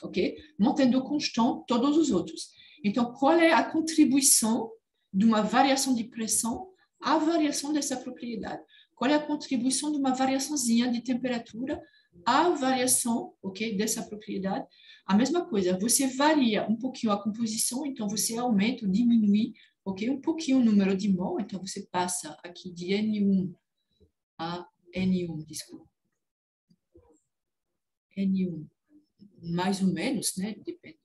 ok? Mantendo constante todos os outros. Então, qual é a contribuição de uma variação de pressão à variação dessa propriedade? Qual é a contribuição de uma variaçãozinha de temperatura à variação, ok, dessa propriedade? A mesma coisa, você varia um pouquinho a composição, então você aumenta ou diminui, ok, um pouquinho o número de mol, então você passa aqui de N1 a N1, desculpa. N1 mais ou menos, né? Depende.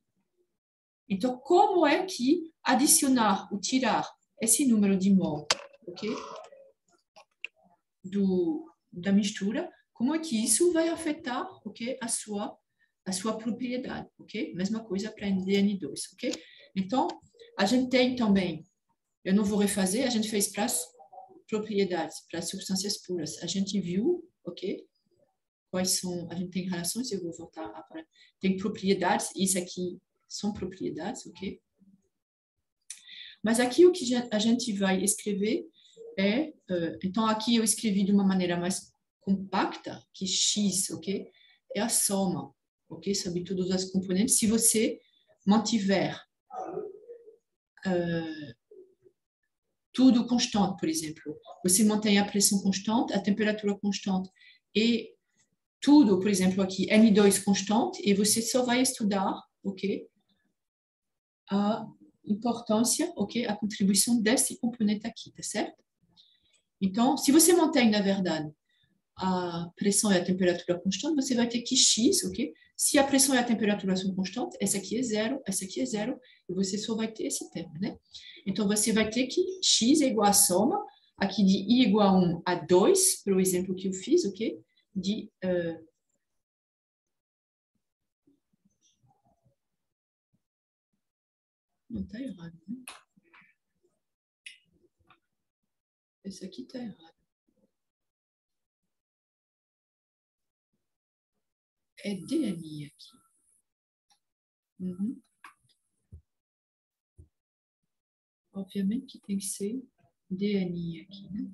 Então, como é que adicionar ou tirar esse número de mol, ok? Da mistura, como é que isso vai afetar, ok? A sua propriedade, ok? Mesma coisa para NDN2, ok? Então, a gente tem também, eu não vou refazer, a gente fez para as propriedades, para as substâncias puras. A gente viu, ok? Quais são, a gente tem relações, eu vou voltar agora. Tem propriedades, isso aqui são propriedades, ok? Mas aqui o que a gente vai escrever é, então aqui eu escrevi de uma maneira mais compacta, que x, ok? É a soma, ok? Sobre todas as componentes. Se você mantiver tudo constante, por exemplo, você mantém a pressão constante, a temperatura constante e tudo, por exemplo, aqui, N2 constante, e você só vai estudar, ok? A importância, ok? A contribuição desse componente aqui, tá certo? Então, se você mantém, na verdade, a pressão e a temperatura constante, você vai ter que x, ok? Se a pressão e a temperatura são constantes, essa aqui é zero, e você só vai ter esse termo, né? Então, você vai ter que x é igual a soma, aqui de I igual a 1 a 2, pelo exemplo que eu fiz, ok? De... Não, está errado, né? Esse aqui está errado. É DNI aqui. Uhum. Obviamente que tem que ser DNI aqui, né?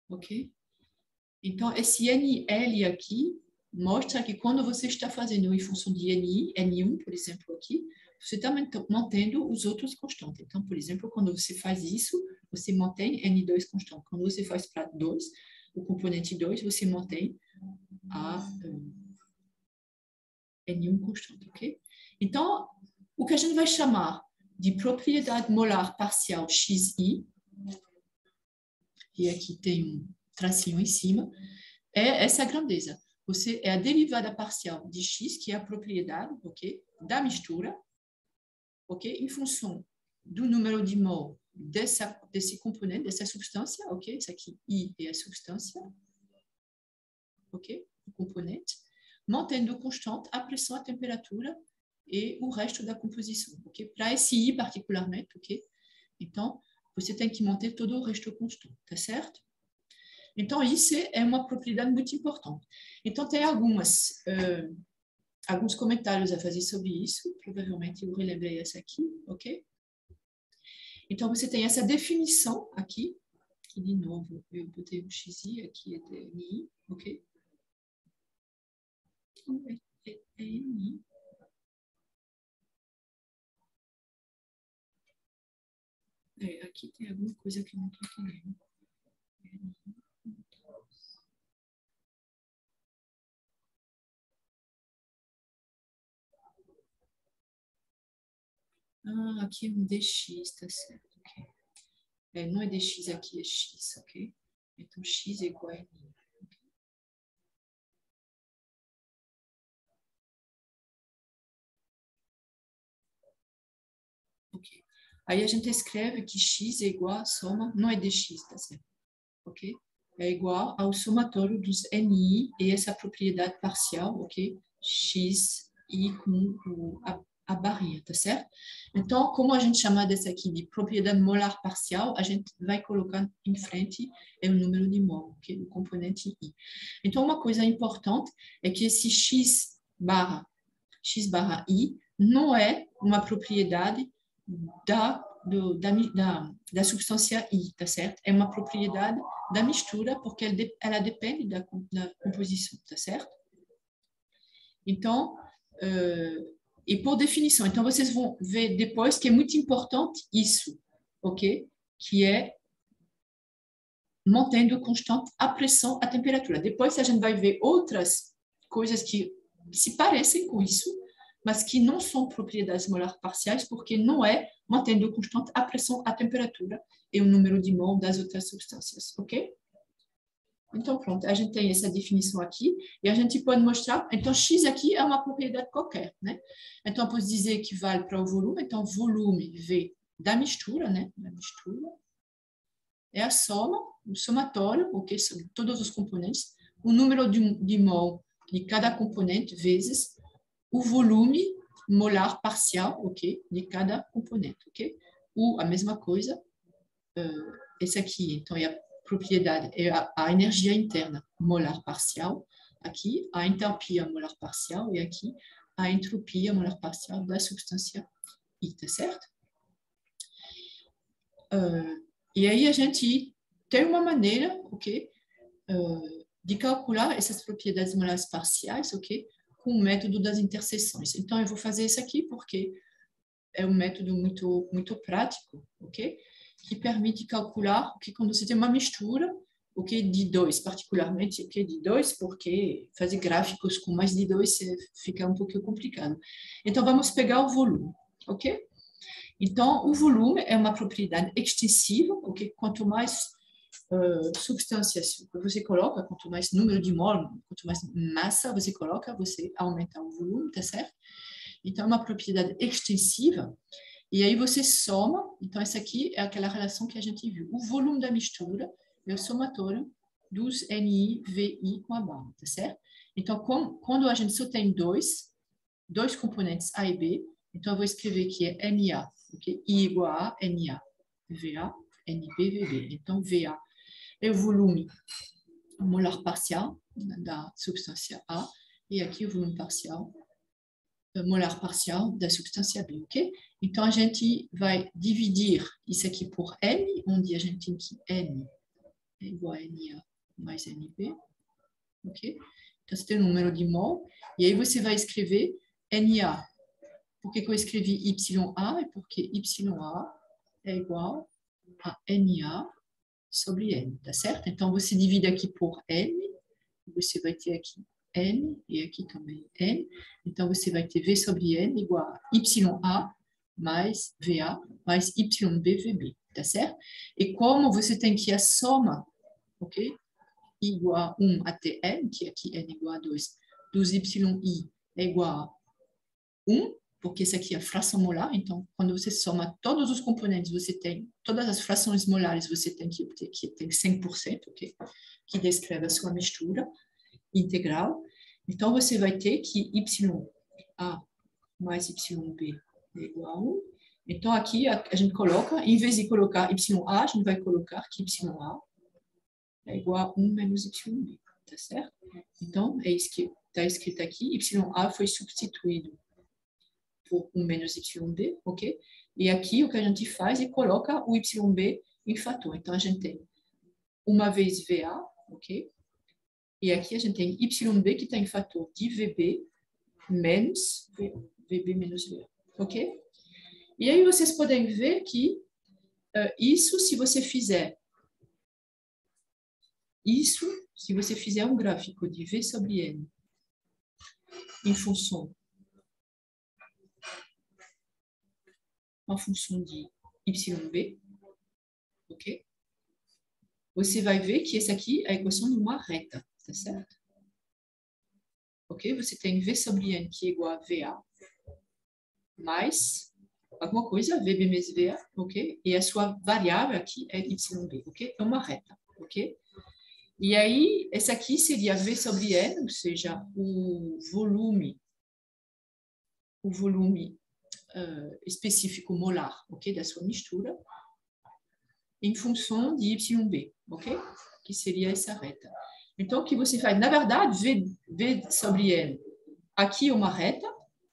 Ok? Então, esse NL aqui mostra que quando você está fazendo em função de NI, N1, por exemplo, aqui, você está mantendo os outros constantes. Então, por exemplo, quando você faz isso, você mantém N2 constante. Quando você faz para 2, o componente 2, você mantém Ni constante, ok? Então, o que a gente vai chamar de propriedade molar parcial xi, e aqui tem tracinho em cima, é essa grandeza. É a derivada parcial de x, que é a propriedade, ok, da mistura, ok, em função do número de mol desse componente, dessa substância, ok, isso aqui I é a substância, ok, o componente, mantendo constante a pressão, a temperatura e o resto da composição, ok? Para esse I particularmente, ok? Então, você tem que manter todo o resto constante, tá certo? Então, isso é uma propriedade muito importante. Então, tem alguns comentários a fazer sobre isso, provavelmente eu relembrei essa aqui, ok? Então, você tem essa definição aqui, que de novo, eu botei um xi, aqui é DNI, ok? Então, é DNI. Aqui tem alguma coisa que eu não estou entendendo. Ah, aqui é um dx, tá certo. Okay. Não é dx aqui, é x, ok? Então, x é igual a n. Ok. Aí a gente escreve que x é igual à soma, não é dx, tá certo? Ok? É igual ao somatório dos ni e essa propriedade parcial, ok? X e com a barrinha, tá certo? Então, como a gente chama dessa aqui de propriedade molar parcial, a gente vai colocar em frente o número de mol, ok? O componente I. Então, uma coisa importante é que esse x barra I não é uma propriedade da substância I, tá certo? É uma propriedade da mistura, porque ela depende da composição, tá certo? Então, e por definição, então vocês vão ver depois que é muito importante isso, ok? Que é mantendo constante a pressão, a temperatura. Depois a gente vai ver outras coisas que se parecem com isso, mas que não são propriedades molar parciais, porque não é mantendo constante a pressão, a temperatura e o número de mol das outras substâncias, ok? Então, pronto, a gente tem essa definição aqui, e a gente pode mostrar, então, X aqui é uma propriedade qualquer, né? Então, eu posso dizer que vale para o volume, então, volume V da mistura, né? Da mistura, é a soma, o somatório, ok? Sobre todos os componentes, o número de mol de cada componente vezes o volume molar parcial, ok? De cada componente, ok? Ou a mesma coisa, esse aqui, então, é a propriedade, é a energia interna molar parcial, aqui a entalpia molar parcial e aqui a entropia molar parcial da substância I, tá certo? E aí a gente tem uma maneira, ok, de calcular essas propriedades molares parciais, ok, com o método das interseções. Então eu vou fazer isso aqui porque é um método muito prático, ok, que permite calcular que quando você tem uma mistura, ok, de dois, particularmente, ok, de dois, porque fazer gráficos com mais de dois fica um pouco complicado. Então vamos pegar o volume, ok? Então, o volume é uma propriedade extensiva, ok? Quanto mais substâncias você coloca, quanto mais número de mol, quanto mais massa você coloca, você aumenta o volume, tá certo? Então, é uma propriedade extensiva, e aí você soma, então essa aqui é aquela relação que a gente viu, o volume da mistura é o somatório dos NI, VI com a barra, tá certo? Então, quando a gente só tem dois componentes A e B, então eu vou escrever que é NA, ok? I igual a NA, VA, NB, VB. Então, VA é o volume molar parcial da substância A, e aqui o volume parcial, molar parcial da substância B, ok? Então, a gente vai dividir isso aqui por N, onde a gente tem que N é igual a NA mais NB, ok? Então, você tem o número de mol, e aí você vai escrever NA. Por que eu escrevi YA? É porque YA é igual a NA sobre N, tá certo? Então, você divide aqui por N, você vai ter aqui N, e aqui também N. Então, você vai ter V sobre N igual a YA mais VA mais YB, VB, tá certo? E como você tem que a soma, ok? Igual a 1 até N, que aqui N igual a 2, dos YI é igual a 1, porque isso aqui é a fração molar, então, quando você soma todos os componentes, você tem, todas as frações molares, você tem que obter que tem 100%, ok? Que descreve a sua mistura integral. Então, você vai ter que YA mais YB é igual a 1. Então, aqui a gente coloca, em vez de colocar YA, a gente vai colocar que YA é igual a 1 menos YB, tá certo? Então, é isso que está escrito aqui. YA foi substituído por 1 menos YB, ok? E aqui o que a gente faz é coloca o YB em fator. Então, a gente tem uma vez VA, ok? E aqui a gente tem YB que está em fator de VB menos VB menos VA, ok? E aí vocês podem ver que isso, se você fizer um gráfico de V sobre N em função de YB, ok? Você vai ver que essa aqui é a equação de uma reta, tá certo? Ok? Você tem V sobre N que é igual a VA mais alguma coisa, VB menos VA, ok? E a sua variável aqui é YB, ok? É uma reta, ok? E aí, essa aqui seria V sobre N, ou seja, o volume específico molar, ok? Da sua mistura, em função de YB, ok? Que seria essa reta. Então, o que você faz? Na verdade, V sobre N, aqui é uma reta,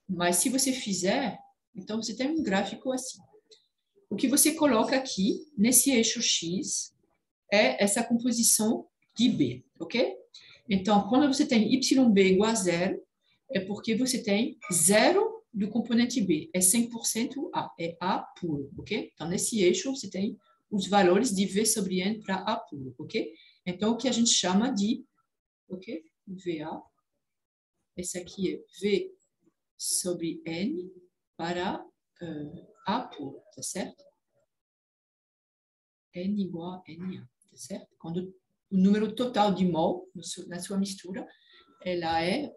mas se você fizer, então você tem um gráfico assim. O que você coloca aqui, nesse eixo X, é essa composição de B, ok? Então, quando você tem YB igual a zero, é porque você tem zero do componente B, é 100% A, é A puro, ok? Então, nesse eixo, você tem os valores de V sobre N para A puro, ok? Então, o que a gente chama de, ok? VA, esse aqui é V sobre N para A puro, tá certo? N igual a NA, tá certo? Quando o número total de mol na sua mistura, ela é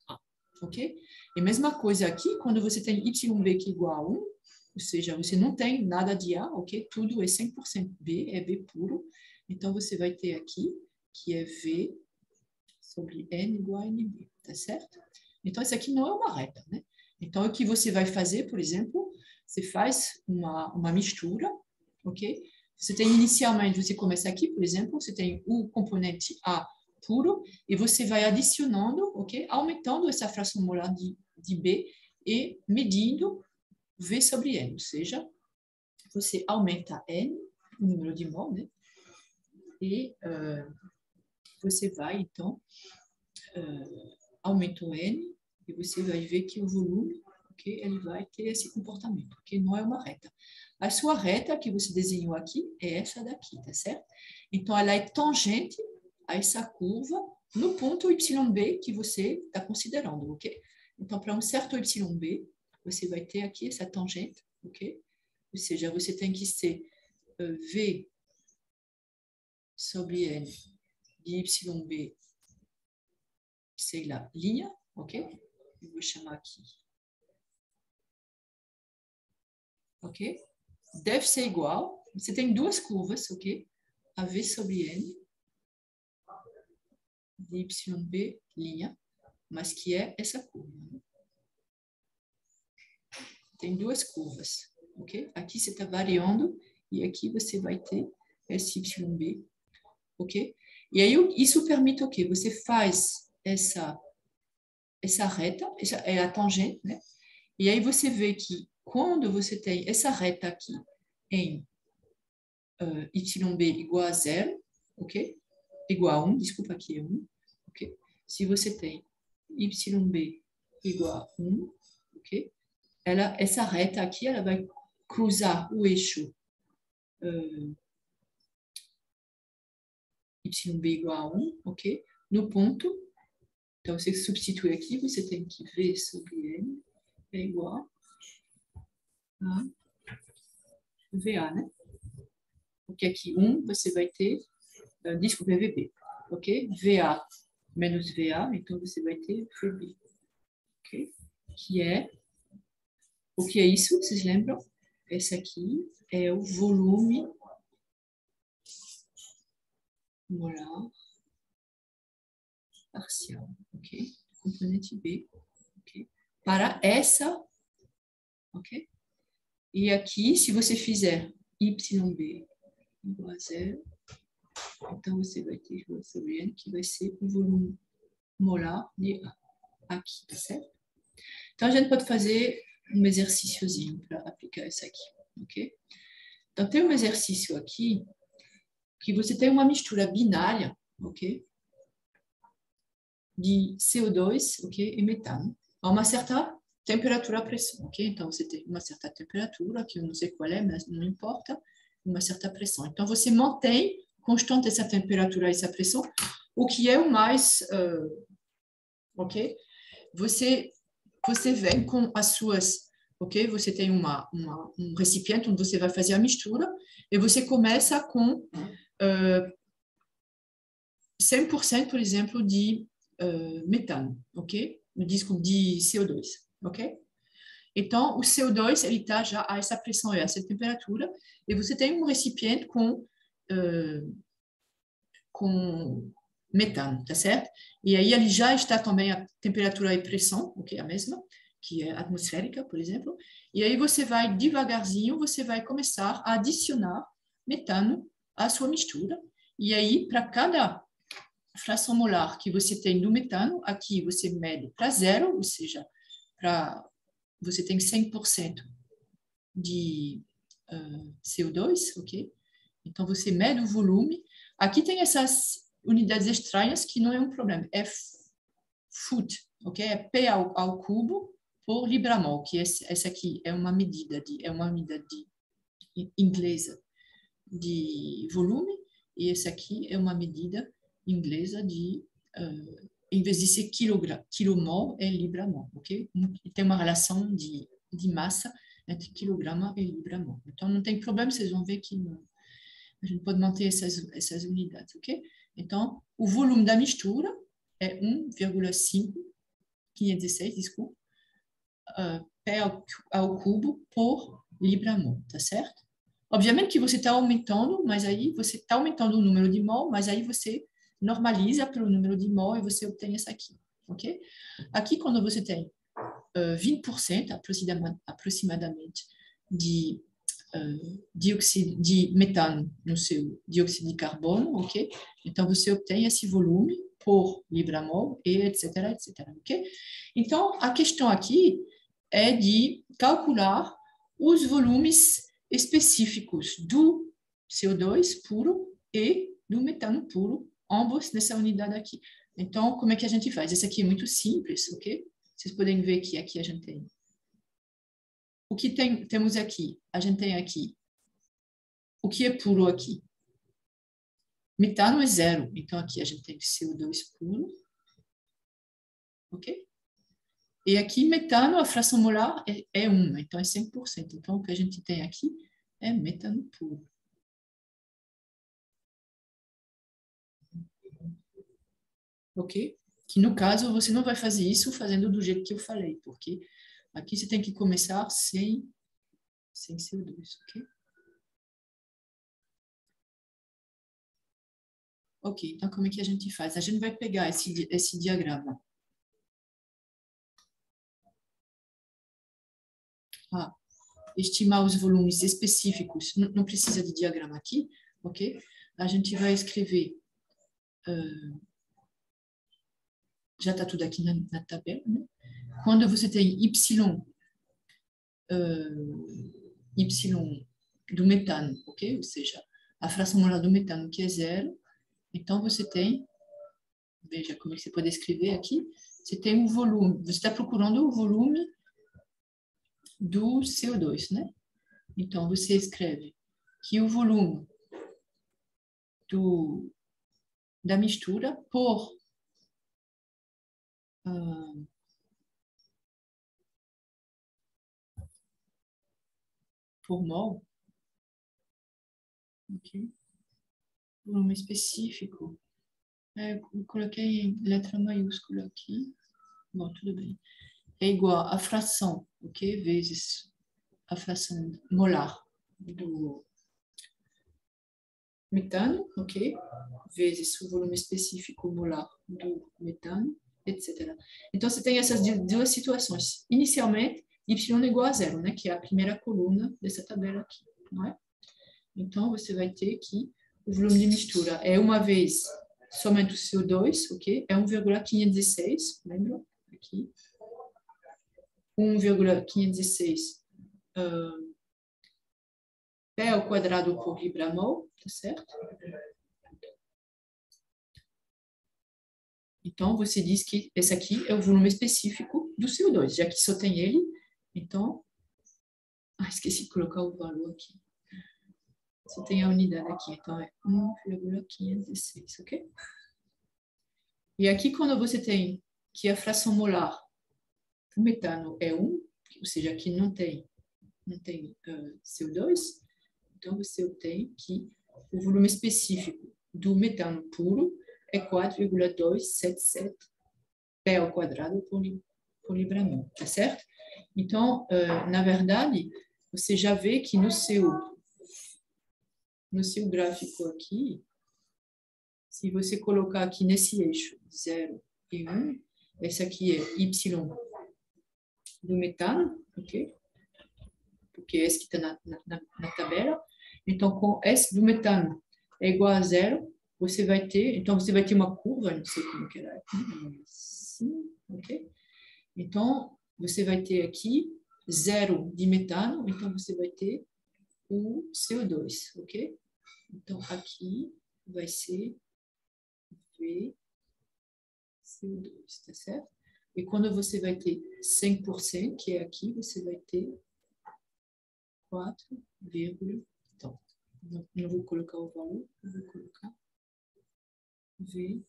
A, ok? E mesma coisa aqui, quando você tem YB que é igual a 1, ou seja, você não tem nada de A, ok? Tudo é 100% B, é B puro. Então, você vai ter aqui, que é V sobre N igual a NB, tá certo? Então, isso aqui não é uma reta, né? Então, o que você vai fazer, por exemplo, você faz uma mistura, ok? Você tem inicialmente, você começa aqui, por exemplo, você tem o componente A puro e você vai adicionando, ok? Aumentando essa fração molar de B e medindo V sobre N, ou seja, você aumenta N, o número de mol, né? E você vai, então, aumenta o N e você vai ver que o volume, okay, ele vai ter esse comportamento, porque não é uma reta. A sua reta que você desenhou aqui é essa daqui, tá certo? Então, ela é tangente a essa curva no ponto YB que você está considerando, ok? Então, para um certo YB, você vai ter aqui essa tangente, ok? Ou seja, você tem que ser V sobre N de YB, sei lá, linha, ok? Eu vou chamar aqui. Ok? Deve ser igual. Você tem duas curvas, ok? A V sobre N de YB, linha, mas que é essa curva. Né? Tem duas curvas, ok? Aqui você está variando e aqui você vai ter esse YB, ok? E aí isso permite o quê? Você faz essa reta, essa é a tangente, né? E aí você vê que quando você tem essa reta aqui em YB igual a zero, ok? Igual a 1, desculpa, aqui é 1, ok? Se você tem YB igual a 1, ok? Essa reta aqui, ela vai cruzar o eixo YB igual a 1, ok? No ponto Então, você substitui aqui, você tem que V sobre N é igual a VA, né? Porque aqui 1 você vai ter, desculpa, VB, ok? VA menos VA, então você vai ter VB, ok? O que é isso? Vocês lembram? Esse aqui é o volume molar parcial, ok? Componente B, ok? Para essa, ok? E aqui, se você fizer YB igual a zero, então você vai ter rho sobre N, que vai ser o volume molar de A, aqui, tá certo? Então, a gente pode fazer um exercíciozinho para aplicar isso aqui, ok? Então, tem um exercício aqui que você tem uma mistura binária, ok? De CO2, ok? E metano, a uma certa temperatura pressão, ok? Então, você tem uma certa temperatura, que eu não sei qual é, mas não importa, uma certa pressão. Então, você mantém constante essa temperatura e essa pressão, o que é o mais, ok? Você vem com as suas, ok? Você tem um recipiente onde você vai fazer a mistura e você começa com 100%, por exemplo, de metano, ok? Desculpa, de CO2, ok? Então, o CO2, ele está já a essa pressão e a essa temperatura, e você tem um recipiente com metano, tá certo? E aí ele já está também a temperatura e pressão, ok? A mesma, que é atmosférica, por exemplo. E aí você vai devagarzinho, você vai começar a adicionar metano à sua mistura. E aí, para cada fração molar que você tem do metano, aqui você mede para zero, ou seja, você tem 100% de CO2, ok? Então, você mede o volume. Aqui tem essas unidades estranhas que não é um problema. É foot, ok? É P ao cubo por libra-mol, que essa aqui é uma medida inglesa de volume, e essa aqui é uma medida inglesa de, em vez de ser quilomol, é libra-mol, ok? E tem uma relação de massa entre quilograma e libra-mol. Então, não tem problema, vocês vão ver que não, a gente pode manter essas unidades, ok? Então, o volume da mistura é 1,516, desculpa, P ao cubo por libra-mol, tá certo? Obviamente que você está aumentando, mas aí você está aumentando o número de mol, mas aí você normaliza pelo número de mol e você obtém essa aqui, ok? Aqui, quando você tem 20% aproximadamente de dióxido de metano no seu dióxido de carbono, ok? Então, você obtém esse volume por libra-mol e etc, etc, ok? Então, a questão aqui é de calcular os volumes específicos do CO2 puro e do metano puro, ambos nessa unidade aqui. Então, como é que a gente faz? Esse aqui é muito simples, ok? Vocês podem ver que aqui a gente tem. O que temos aqui? A gente tem aqui. O que é puro aqui? Metano é zero. Então, aqui a gente tem CO2 puro. Ok? E aqui, metano, a fração molar é 1. Então, é 100%. Então, o que a gente tem aqui é metano puro. Ok? Que, no caso, você não vai fazer isso fazendo do jeito que eu falei. Porque aqui você tem que começar sem CO2. Ok? Ok, então como é que a gente faz? A gente vai pegar esse diagrama. Estimar os volumes específicos, não precisa de diagrama aqui, ok? A gente vai escrever, já está tudo aqui na tabela, né? Quando você tem Y do metano, ok? Ou seja, a fração molar do metano que é zero, então você tem, veja como é que você pode escrever aqui, você tem o volume, você está procurando o volume do CO2, né? Então, você escreve que o volume da mistura por por mol, ok? Volume específico. Eu coloquei em letra maiúscula aqui. Bom, tudo bem. É igual a fração, ok? Vezes a fração molar do metano, ok? Vezes o volume específico molar do metano, etc. Então, você tem essas duas situações. Inicialmente, Y é igual a zero, né? Que é a primeira coluna dessa tabela aqui, não é? Então, você vai ter que o volume de mistura é uma vez somente o CO2, ok? É 1,516, lembra? Aqui. 1,516 P ao quadrado por libra-mol, tá certo? Então, você diz que esse aqui é o volume específico do CO2, já que só tem ele. Então, esqueci de colocar o valor aqui. Só tem a unidade aqui, então é 1,516, ok? E aqui, quando você tem que a fração molar do metano é 1, ou seja, aqui não tem CO2, então você obtém que o volume específico do metano puro é 4,277 P ao quadrado por libra-mol, tá certo? Então, na verdade, você já vê que no seu gráfico aqui, se você colocar aqui nesse eixo 0 e 1, esse aqui é Y do metano, ok? Porque é esse que está na tabela. Então, com S do metano é igual a zero, você vai ter uma curva, não sei como que era, assim, ok? Então, você vai ter aqui zero de metano, então você vai ter o CO2, ok? Então, aqui vai ser V CO2, tá certo? E quando você vai ter 100%, que é aqui, você vai ter 4, então, não vou colocar o valor, eu vou colocar V.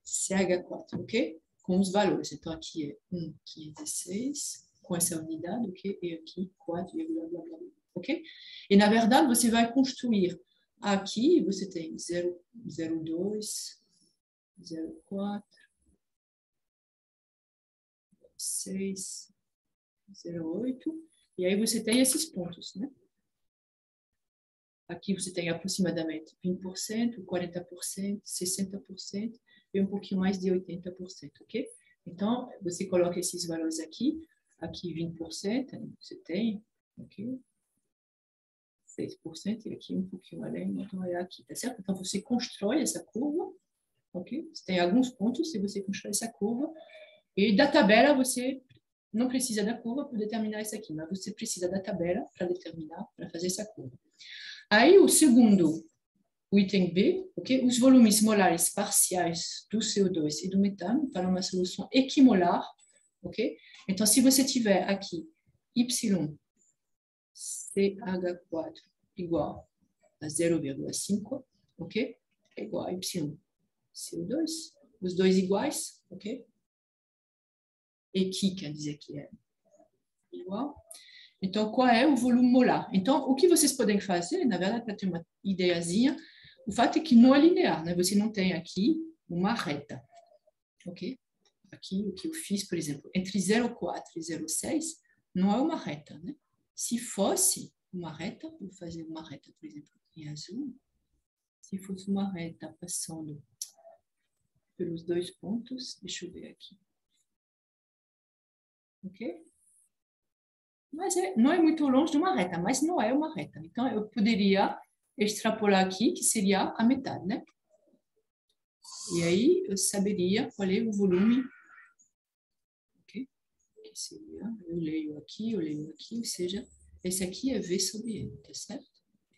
CH4, ok? Com os valores. Então, aqui é 1,516, com essa unidade, ok? E aqui 4, blá, blá, blá, ok? E, na verdade, você vai construir. Aqui, você tem 0,02, 0,4, 6, 0,8. E aí você tem esses pontos, né? Aqui você tem aproximadamente 20%, 40%, 60% e um pouquinho mais de 80%, ok? Então, você coloca esses valores aqui 20%, você tem, ok? 6% e aqui um pouquinho além, então é aqui, tá certo? Então, você constrói essa curva, ok? Você tem alguns pontos se você constrói essa curva, e da tabela você não precisa da curva para determinar isso aqui, mas você precisa da tabela para determinar, para fazer essa curva. Aí, o segundo, o item B, okay? Os volumes molares parciais do CO2 e do metano para uma solução equimolar, ok? Então, se você tiver aqui Y CH4 igual a 0,5, ok? É igual a Y CO2, os dois iguais, ok? Equi quer dizer que é igual. Então, qual é o volume molar? Então, o que vocês podem fazer, na verdade, para ter uma ideiazinha, o fato é que não é linear, né? Você não tem aqui uma reta, ok? Aqui, o que eu fiz, por exemplo, entre 0,4 e 0,6, não é uma reta, né? Se fosse uma reta, vou fazer uma reta, por exemplo, em azul, se fosse uma reta passando pelos dois pontos, deixa eu ver aqui, ok? Mas não é muito longe de uma reta, mas não é uma reta. Então, eu poderia extrapolar aqui, que seria a metade, né? E aí, eu saberia qual é o volume, ok? Que seria, eu leio aqui, ou seja, esse aqui é V sobre N, tá certo?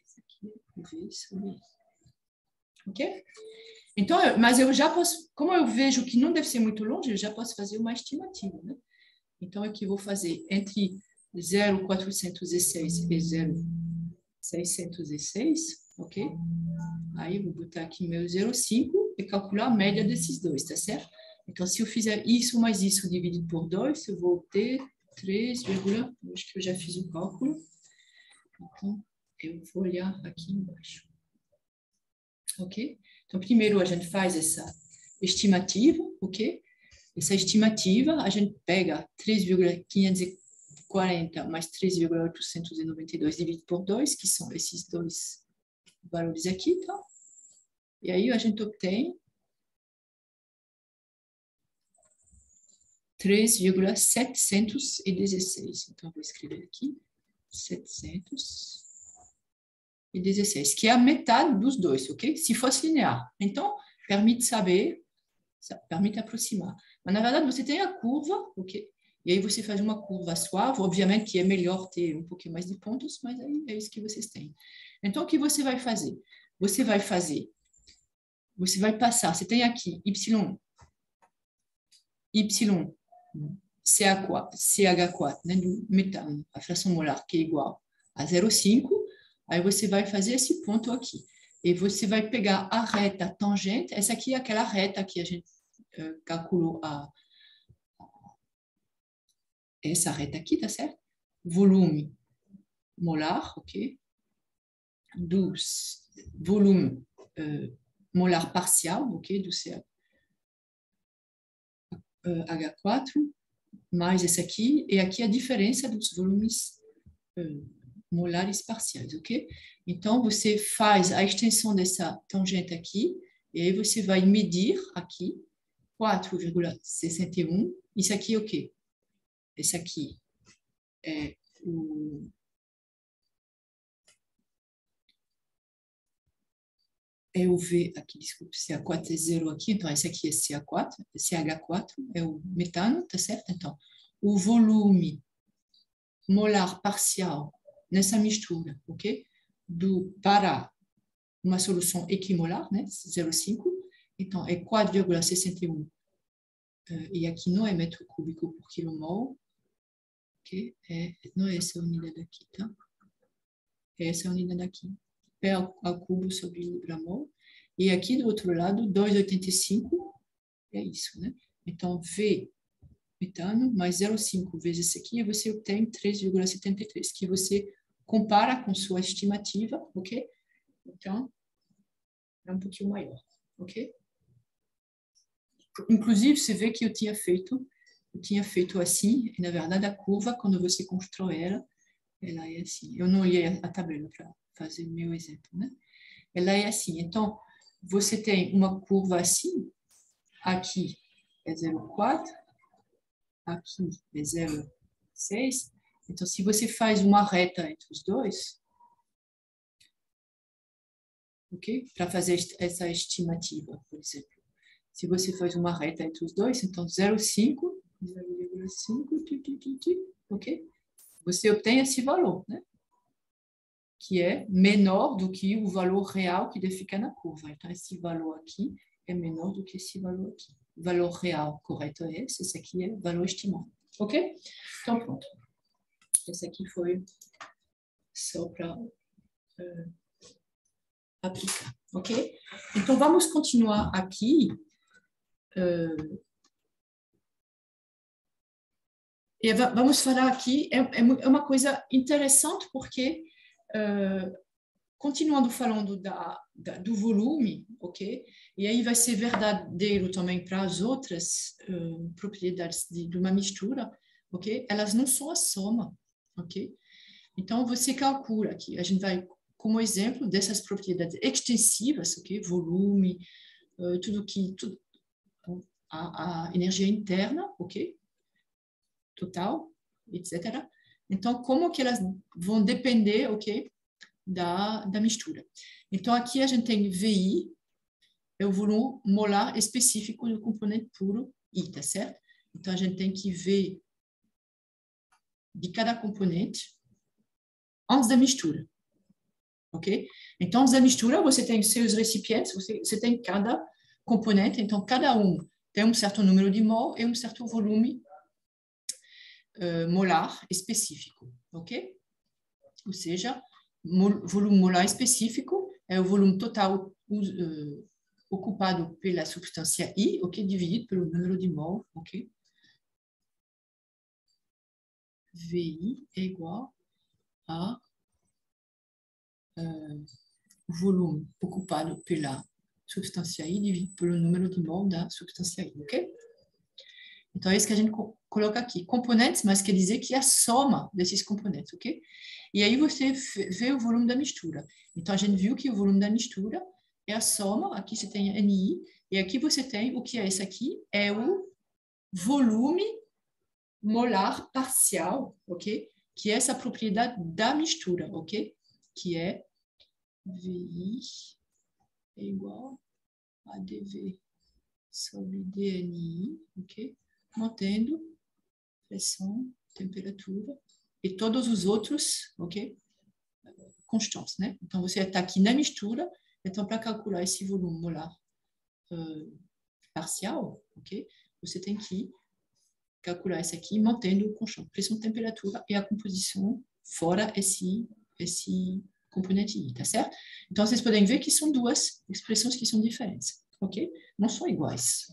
Esse aqui é V sobre N. Ok? Então, mas eu já posso, como eu vejo que não deve ser muito longe, eu já posso fazer uma estimativa, né? Então, aqui eu vou fazer entre 0,406 e 606, ok? Aí eu vou botar aqui meu 0,5 e calcular a média desses dois, tá certo? Então, se eu fizer isso mais isso dividido por 2, eu vou ter 3, acho que eu já fiz o cálculo. Então, eu vou olhar aqui embaixo. Ok? Então, primeiro a gente faz essa estimativa, ok? Essa estimativa, a gente pega 3,540 mais 3,892 dividido por 2, que são esses dois valores aqui, tá? E aí a gente obtém 3,716. Então, eu vou escrever aqui 716, que é a metade dos dois, ok? Se fosse linear. Então, permite saber, permite aproximar. Mas, na verdade, você tem a curva, ok? E aí você faz uma curva suave. Obviamente que é melhor ter um pouquinho mais de pontos, mas aí é isso que vocês têm. Então, o que você vai fazer? Você vai passar, você tem aqui y CH4, né, do metano, a fração molar, que é igual a 0,5, aí você vai fazer esse ponto aqui. E você vai pegar a reta tangente, essa aqui é aquela reta que a gente calculou, essa reta aqui, tá certo? Volume molar, ok? Dos volume molar parcial, ok? Do CH4, mais esse aqui, e aqui a diferença dos volumes molares parciais, ok? Então, você faz a extensão dessa tangente aqui, e aí você vai medir aqui 4,61. Isso aqui é o quê? Esse aqui é o V aqui, desculpe, CH4 é 0 aqui, então esse aqui é CH4 é o metano, tá certo? Então, o volume molar parcial nessa mistura, ok? Para uma solução equimolar, né? 0,5, então é 4,61, e aqui não é metro cúbico por quilomol, ok? Não é essa unidade aqui, tá? É essa unidade aqui, P ao cubo sobre gramol, e aqui do outro lado, 2,85, é isso, né? Então, V metano mais 0,5 vezes esse aqui, e você obtém 3,73, que você compara com sua estimativa, ok? Então, é um pouquinho maior, ok? Inclusive, você vê que eu tinha feito assim, e na verdade a curva, quando você constrói ela é assim. Eu não olhei a tabela para fazer meu exemplo, né? Ela é assim. Então, você tem uma curva assim, aqui é 0,4, aqui é 0,6. Então, se você faz uma reta entre os dois, ok? Para fazer essa estimativa, por exemplo. Se você faz uma reta entre os dois, então 0,5, 0,5, ok? Você obtém esse valor, né? Que é menor do que o valor real que fica na curva. Então, esse valor aqui é menor do que esse valor aqui. O valor real correto é esse aqui é o valor estimado. Ok? Então, pronto. Esse aqui foi só para aplicar. Ok? Então, vamos continuar aqui. E vamos falar aqui, é uma coisa interessante, porque, continuando falando do volume, ok? E aí vai ser verdadeiro também para as outras propriedades de uma mistura, ok? Elas não são a soma, ok? Então, você calcula aqui, a gente vai, como exemplo dessas propriedades extensivas, ok? Volume, tudo, a energia interna, ok? Total, etc. Então, como que elas vão depender, ok, da mistura. Então, aqui a gente tem VI, é o volume molar específico do componente puro I, tá certo? Então, a gente tem que ver de cada componente antes da mistura, ok? Então, antes da mistura, você tem seus recipientes, você tem cada componente, então cada um tem um certo número de mol e um certo volume molar específico, ok? Ou seja, volume molar específico é o volume total ocupado pela substância I, ok, dividido pelo número de mol, ok? VI é igual a volume ocupado pela substância I dividido pelo número de mol da substância I, ok? Então, é isso que a gente coloca aqui. Componentes, mas quer dizer que é a soma desses componentes, ok? E aí você vê o volume da mistura. Então, a gente viu que o volume da mistura é a soma, aqui você tem NI, e aqui você tem o que é esse aqui? É o volume molar parcial, ok? Que é essa propriedade da mistura, ok? Que é VI é igual a dV sobre dNi, ok? Mantendo pressão, temperatura e todos os outros, ok? Constantes, né? Então, você está aqui na mistura, então, para calcular esse volume molar parcial, ok? Você tem que calcular isso aqui, mantendo o constante, pressão, temperatura e a composição fora esse componente I, tá certo? Então, vocês podem ver que são duas expressões que são diferentes, ok? Não são iguais.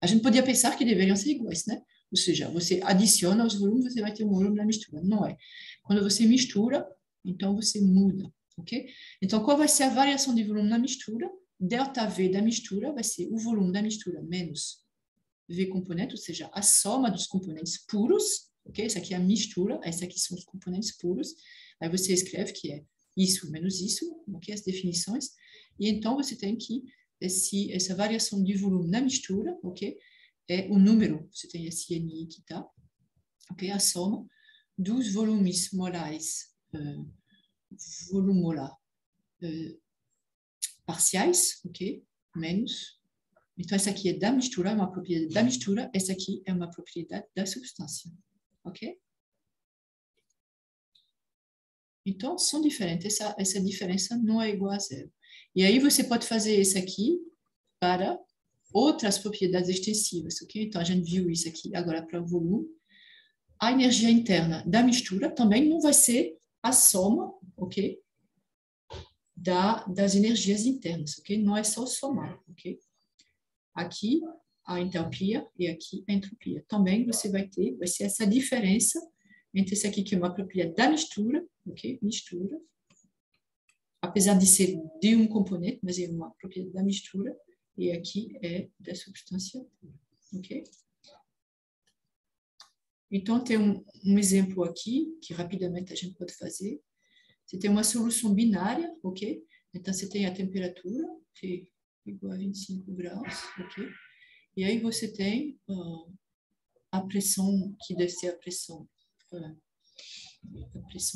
A gente podia pensar que deveriam ser iguais, né? Ou seja, você adiciona os volumes, você vai ter um volume na mistura. Não é. Quando você mistura, então você muda, ok? Então, qual vai ser a variação de volume na mistura? ΔV da mistura vai ser o volume da mistura menos V componente, ou seja, a soma dos componentes puros, ok? Essa aqui é a mistura, esses aqui são os componentes puros. Aí você escreve que é isso menos isso, ok? As definições. E então você tem que essa variação de volume na mistura, ok? É o número, você tem esse NI que está, ok? A soma dos volumes molares, volume molar parciais, ok? Menos. Então, essa aqui é da mistura, é uma propriedade da mistura, essa aqui é uma propriedade da substância, ok? Então, são diferentes, essa diferença não é igual a zero. E aí você pode fazer isso aqui para outras propriedades extensivas, ok? Então, a gente viu isso aqui agora para o volume. A energia interna da mistura também não vai ser a soma, ok? Das energias internas, ok? Não é só somar, ok? Aqui a entalpia e aqui a entropia. Também você vai ser essa diferença entre esse aqui que é uma propriedade da mistura, ok? Mistura. Apesar de ser de um componente, mas é uma propriedade da mistura. E aqui é da substância pura, ok? Então, tem um exemplo aqui, que rapidamente a gente pode fazer. Você tem uma solução binária, ok? Então, você tem a temperatura, que é igual a 25 graus, ok? E aí você tem a pressão, que deve ser a pressão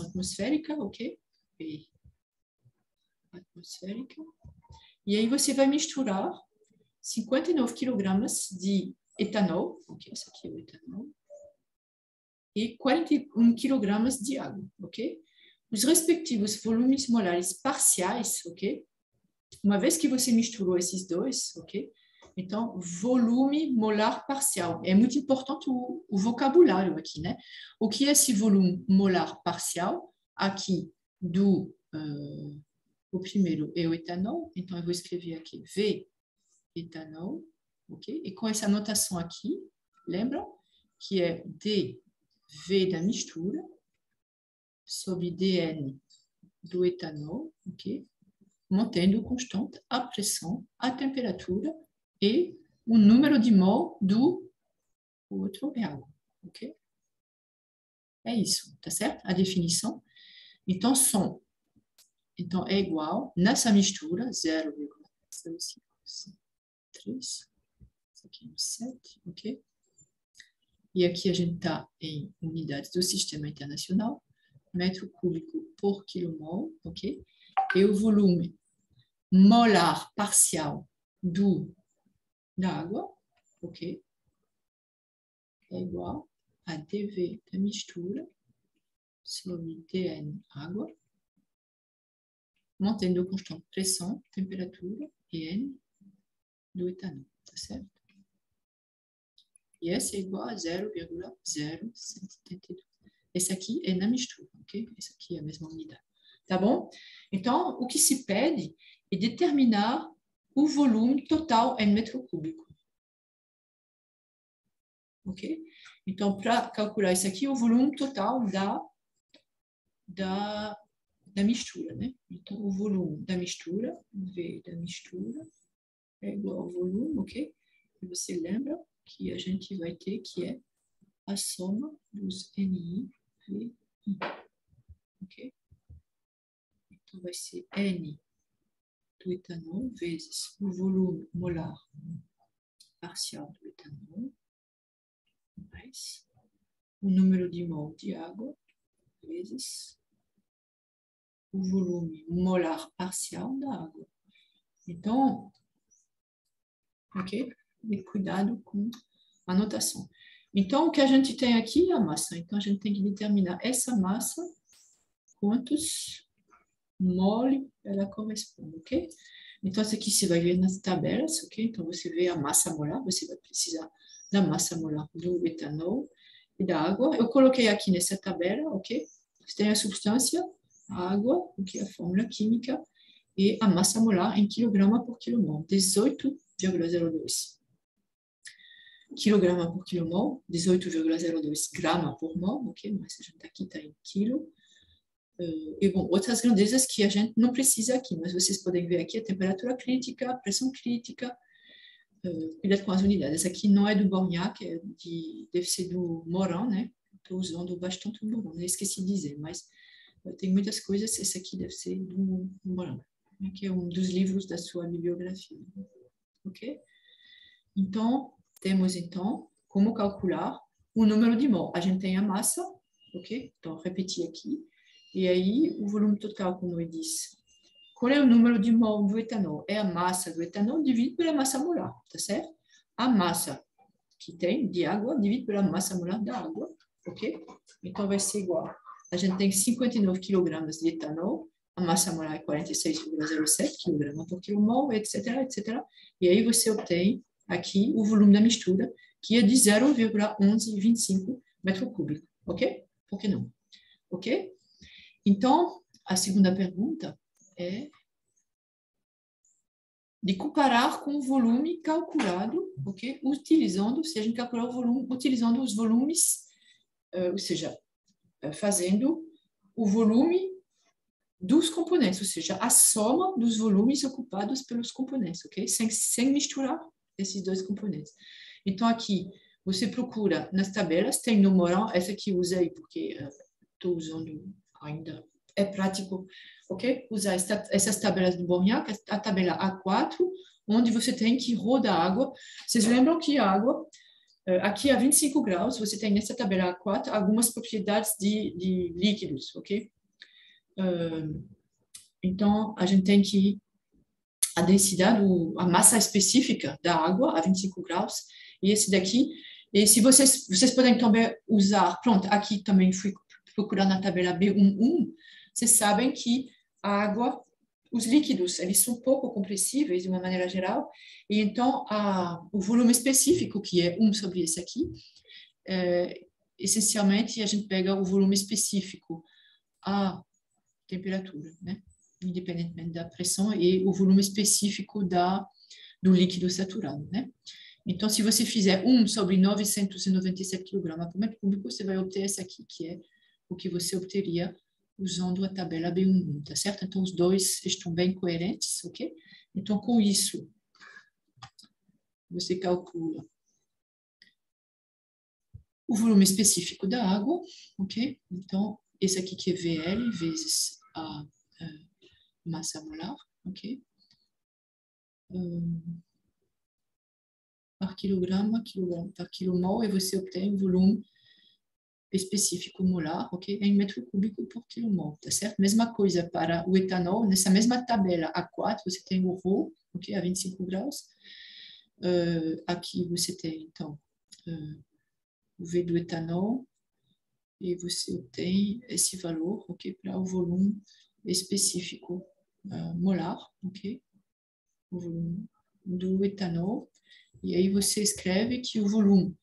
atmosférica, ok? E atmosférica. E aí você vai misturar 59 kg de etanol, ok? Esse aqui é o etanol. E 41 kg de água, ok? Os respectivos volumes molares parciais, ok? Uma vez que você misturou esses dois, ok? Então, volume molar parcial. É muito importante o vocabulário aqui, né? O que é esse volume molar parcial? Aqui, o primeiro é o etanol, então eu vou escrever aqui V etanol, ok? E com essa notação aqui, lembram? Que é dV da mistura sobre dN do etanol, ok? Mantendo constante a pressão, a temperatura e o número de mol do outro é água, ok? É isso, tá certo? A definição. Então, então é igual, nessa mistura, 0,053, isso aqui é 7, ok? E aqui a gente está em unidades do Sistema Internacional, metro cúbico por quilomol, ok? E o volume molar parcial da água, ok? É igual a dV da mistura sobre dN água, mantendo constante pressão, temperatura e N do etanol, tá certo? E esse é igual a 0,0172. Esse aqui é na mistura, ok? Esse aqui é a mesma unidade. tá bom? Então, o que se pede é determinar o volume total em metro cúbico. Ok? Então, para calcular isso aqui, o volume total da mistura, né? Então, o volume da mistura, V da mistura, é igual ao volume, ok? E você lembra que a gente vai ter que é a soma dos NI, VI, ok? Então, vai ser N do etanol vezes o volume molar parcial do etanol, mais o número de mol de água, vezes o volume molar parcial da água. Então, ok? E cuidado com a anotação. Então, o que a gente tem aqui é a massa. Então, a gente tem que determinar essa massa, quantos mole ela corresponde, ok? Então, isso aqui você vai ver nas tabelas, ok? Então, você vê a massa molar, você vai precisar da massa molar do etanol e da água. Eu coloquei aqui nessa tabela, ok? Você tem a substância, a água, ok? A fórmula química, e a massa molar em quilograma por quilomol, 18,02. Quilograma por quilomol, 18,02 grama por mol, ok? Mas a gente aqui está em quilo. E, bom, outras grandezas que a gente não precisa aqui, mas vocês podem ver aqui a temperatura crítica, a pressão crítica, cuidado com as unidades. Essa aqui não é do Borgnac, deve ser do Morin, né? Estou usando bastante o Morin, esqueci de dizer, mas tem muitas coisas, esse aqui deve ser do Morin, né? Que é um dos livros da sua bibliografia, ok? Então, temos então como calcular o número de mol. A gente tem a massa, ok? Então, repetir aqui. E aí, o volume total, como eu disse. Qual é o número de mol do etanol? É a massa do etanol dividido pela massa molar, tá certo? A massa que tem de água dividido pela massa molar da água, ok? Então, vai ser igual. A gente tem 59 kg de etanol, a massa molar é 46,07 kg por quilomol, etc, etc. E aí você obtém aqui o volume da mistura, que é de 0,1125 metro cúbico, ok? Por que não? Ok? Então, a segunda pergunta é de comparar com o volume calculado, ok? Utilizando, se a gente calcular o volume, utilizando os volumes, ou seja, fazendo o volume dos componentes, ou seja, a soma dos volumes ocupados pelos componentes, ok? Sem misturar esses dois componentes. Então, aqui, você procura nas tabelas, tem no Morin, essa aqui eu usei porque estou usando ainda, é prático, ok? Usar essas tabelas do Borgnac, a tabela A4, onde você tem que rodar água. Vocês lembram que a água, aqui a 25 graus, você tem nessa tabela A4 algumas propriedades de líquidos, ok? Então, a gente tem que a densidade, a massa específica da água a 25 graus, e esse daqui, e se vocês podem também usar, pronto, aqui também fui procurar na tabela B11, vocês sabem que a água, os líquidos, eles são pouco compressíveis de uma maneira geral, e então o volume específico, que é 1 sobre esse aqui, essencialmente a gente pega o volume específico, a temperatura, né? Independentemente da pressão e o volume específico do líquido saturado, né? Então, se você fizer 1 sobre 997 kg por metro cúbico, você vai obter essa aqui, que é o que você obteria usando a tabela B11, tá certo? Então, os dois estão bem coerentes, ok? Então, com isso, você calcula o volume específico da água, ok? Então, esse aqui que é VL vezes a massa molar, ok? Par quilograma par quilomol, e você obtém o volume específico molar, ok? Em metro cúbico por quilomol, tá certo? Mesma coisa para o etanol, nessa mesma tabela A4, você tem o ρ, ok? A 25 graus. Aqui você tem, então, o V do etanol, e você obtém esse valor, ok? Para o volume específico molar, ok? O volume do etanol. E aí você escreve que o volume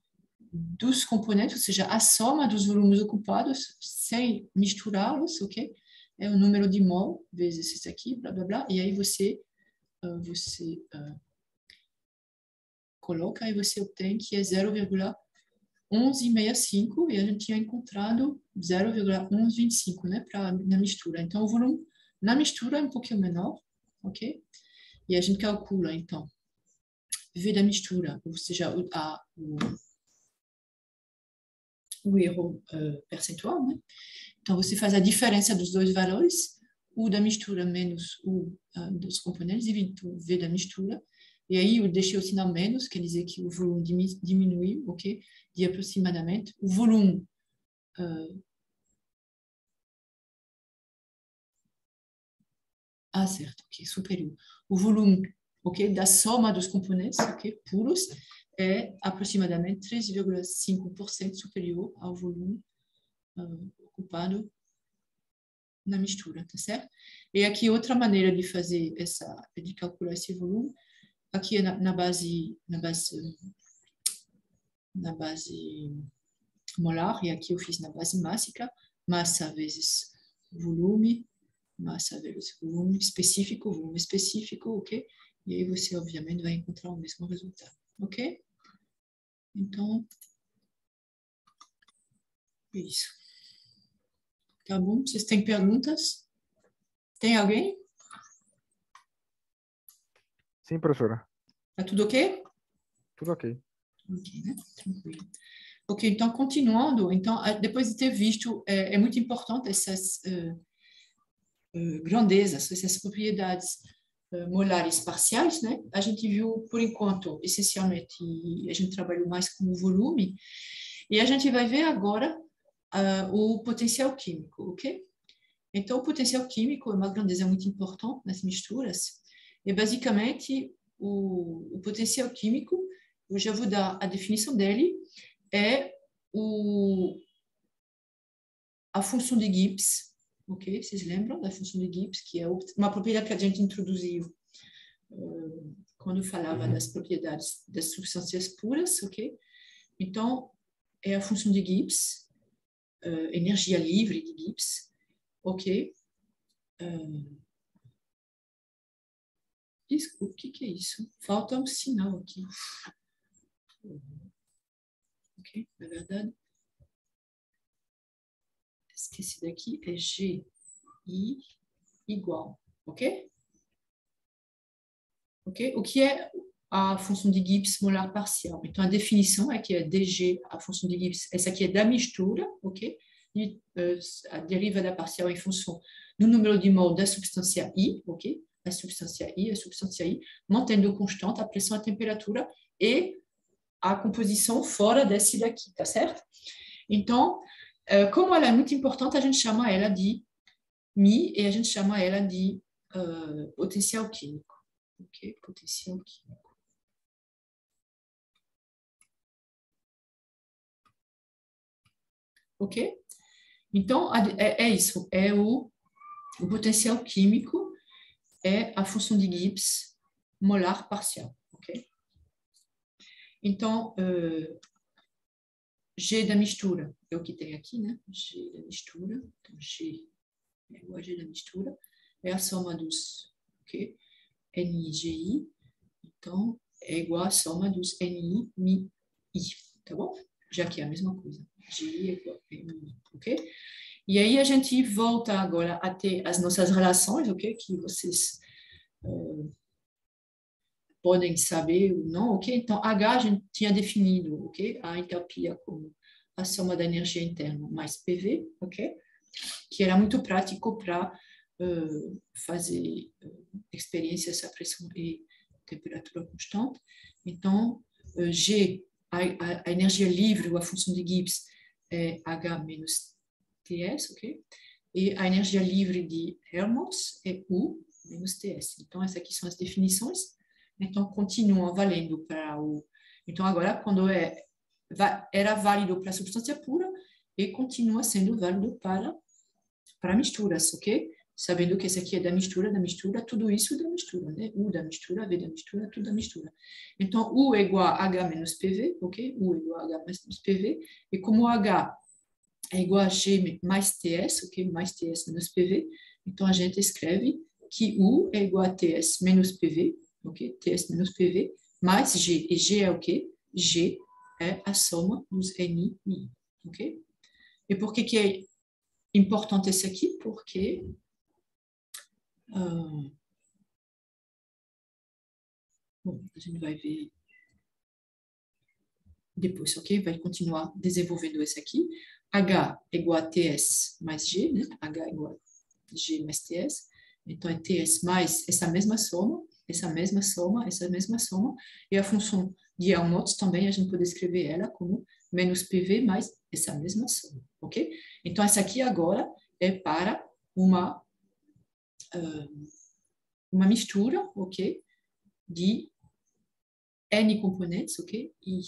dos componentes, ou seja, a soma dos volumes ocupados, sem misturá-los, ok? é o número de mol vezes isso aqui, blá, blá, blá, e aí você coloca e você obtém que é 0,1165 e a gente tinha encontrado 0,1125, né, na mistura. Então, o volume na mistura é um pouquinho menor, ok? E a gente calcula, então, V da mistura, ou seja, o erro percentual, né? Então, você faz a diferença dos dois valores, o da mistura menos o dos componentes, dividido por V da mistura, e aí eu deixei o sinal menos, quer dizer que o volume diminuiu, ok? De aproximadamente. O volume certo, ok, superior. O volume, ok, da soma dos componentes, ok, puros, é aproximadamente 3,5% superior ao volume ocupado na mistura, tá certo? E aqui outra maneira de fazer de calcular esse volume, aqui é na base molar, e aqui eu fiz na base mássica, massa vezes volume, massa vezes volume específico, ok? E aí você, obviamente, vai encontrar o mesmo resultado, ok? Então, é isso. Tá bom? Vocês têm perguntas? Tem alguém? Sim, professora. Tá tudo ok? Tudo ok. Ok, né? Tranquilo. Ok, então, continuando, então, depois de ter visto, é muito importante essas grandezas, essas propriedades molares parciais, né? A gente viu, por enquanto, essencialmente, e a gente trabalhou mais com o volume, e a gente vai ver agora o potencial químico, ok? Então, o potencial químico é uma grandeza muito importante nas misturas, e basicamente, o potencial químico, eu já vou dar a definição dele, é a função de Gibbs, ok? Vocês lembram da função de Gibbs, que é uma propriedade que a gente introduziu quando falava das propriedades das substâncias puras, ok? Então, é a função de Gibbs, energia livre de Gibbs, ok? Desculpa, o que é isso? Falta um sinal aqui. Ok? Na verdade, esqueci daqui, é GI igual, ok? Ok? O que é a função de Gibbs molar parcial? Então, a definição é que é DG, a função de Gibbs, essa aqui é da mistura, ok? E a deriva da parcial em função do número de mol da substância I, ok? A substância I, mantendo constante a pressão, a temperatura e a composição fora desse daqui, tá certo? Então, como ela é muito importante, a gente chama ela de Mi e a gente chama ela de potencial químico. Ok? Potencial químico. Ok? Então, é isso. É o potencial químico é a função de Gibbs molar parcial. Ok? Então, G da mistura é o que tem aqui, né? G da mistura. Então, G é igual a G da mistura. É a soma dos Ni e Gi. Então, é igual a soma dos Ni, Mi, I. Tá bom? Já que é a mesma coisa. Gi é igual a Mi, ok? E aí a gente volta agora a ter as nossas relações, ok? Que vocês podem saber ou não, ok? Então, H a gente tinha definido, ok? A entalpia como a soma da energia interna mais PV, ok? Que era muito prático para fazer experiências a pressão e temperatura constante. Então, G, a energia livre, ou a função de Gibbs, é H menos TS, ok? E a energia livre de Helmholtz é U menos TS. Então, essas aqui são as definições. Então, continuam valendo para o... Então, agora, quando era válido para a substância pura, e continua sendo válido para misturas, ok? Sabendo que esse aqui é da mistura, tudo isso da mistura, né? U da mistura, V da mistura, tudo da mistura. Então, U é igual a H menos PV, ok? U é igual a H menos PV, e como H é igual a G mais TS, ok? Mais TS menos PV. Então, a gente escreve que U é igual a TS menos PV, ok? TS menos PV, mais G. E G é o quê? G é a soma dos NI e I, ok? E por que é importante esse aqui? Porque bom, a gente vai ver depois, ok? Vai continuar desenvolvendo esse aqui. H é igual a TS mais G, né? H é igual a G mais TS. Então, é TS mais essa mesma soma, essa mesma soma, essa mesma soma. E a função de Helmholtz também, a gente pode escrever ela como menos PV mais essa mesma soma, ok? Então, essa aqui agora é para uma mistura, ok? De N componentes, ok? I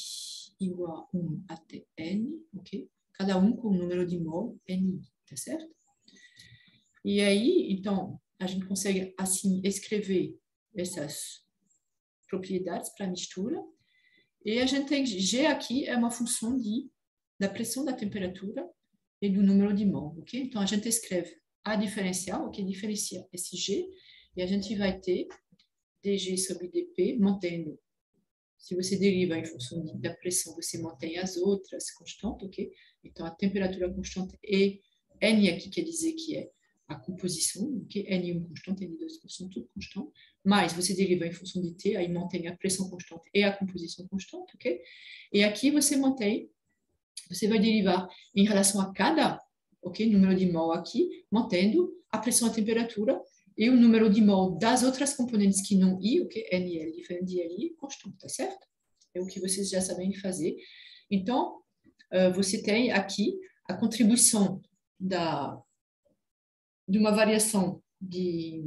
igual a 1 até N, ok? Cada um com o número de mol Ni, tá certo? E aí, então, a gente consegue, assim, escrever essas propriedades para a mistura. E a gente tem G aqui é uma função da pressão, da temperatura e do número de mol, ok? Então, a gente escreve a diferencial, que diferencia esse G, e a gente vai ter dG sobre dP mantendo. Se você deriva em função da pressão, você mantém as outras constantes, ok? Então, a temperatura constante e N aqui quer dizer que é a composição, ok? N1 constante, N2 constante, tudo constante. Mas você deriva em função de T, aí mantém a pressão constante e a composição constante, ok? E aqui você vai derivar em relação a cada, ok? Número de mol aqui, mantendo a pressão e a temperatura e o número de mol das outras componentes que não I, ok? NL diferente de LI, constante, tá certo? É o que vocês já sabem fazer. Então, você tem aqui a contribuição de uma variação de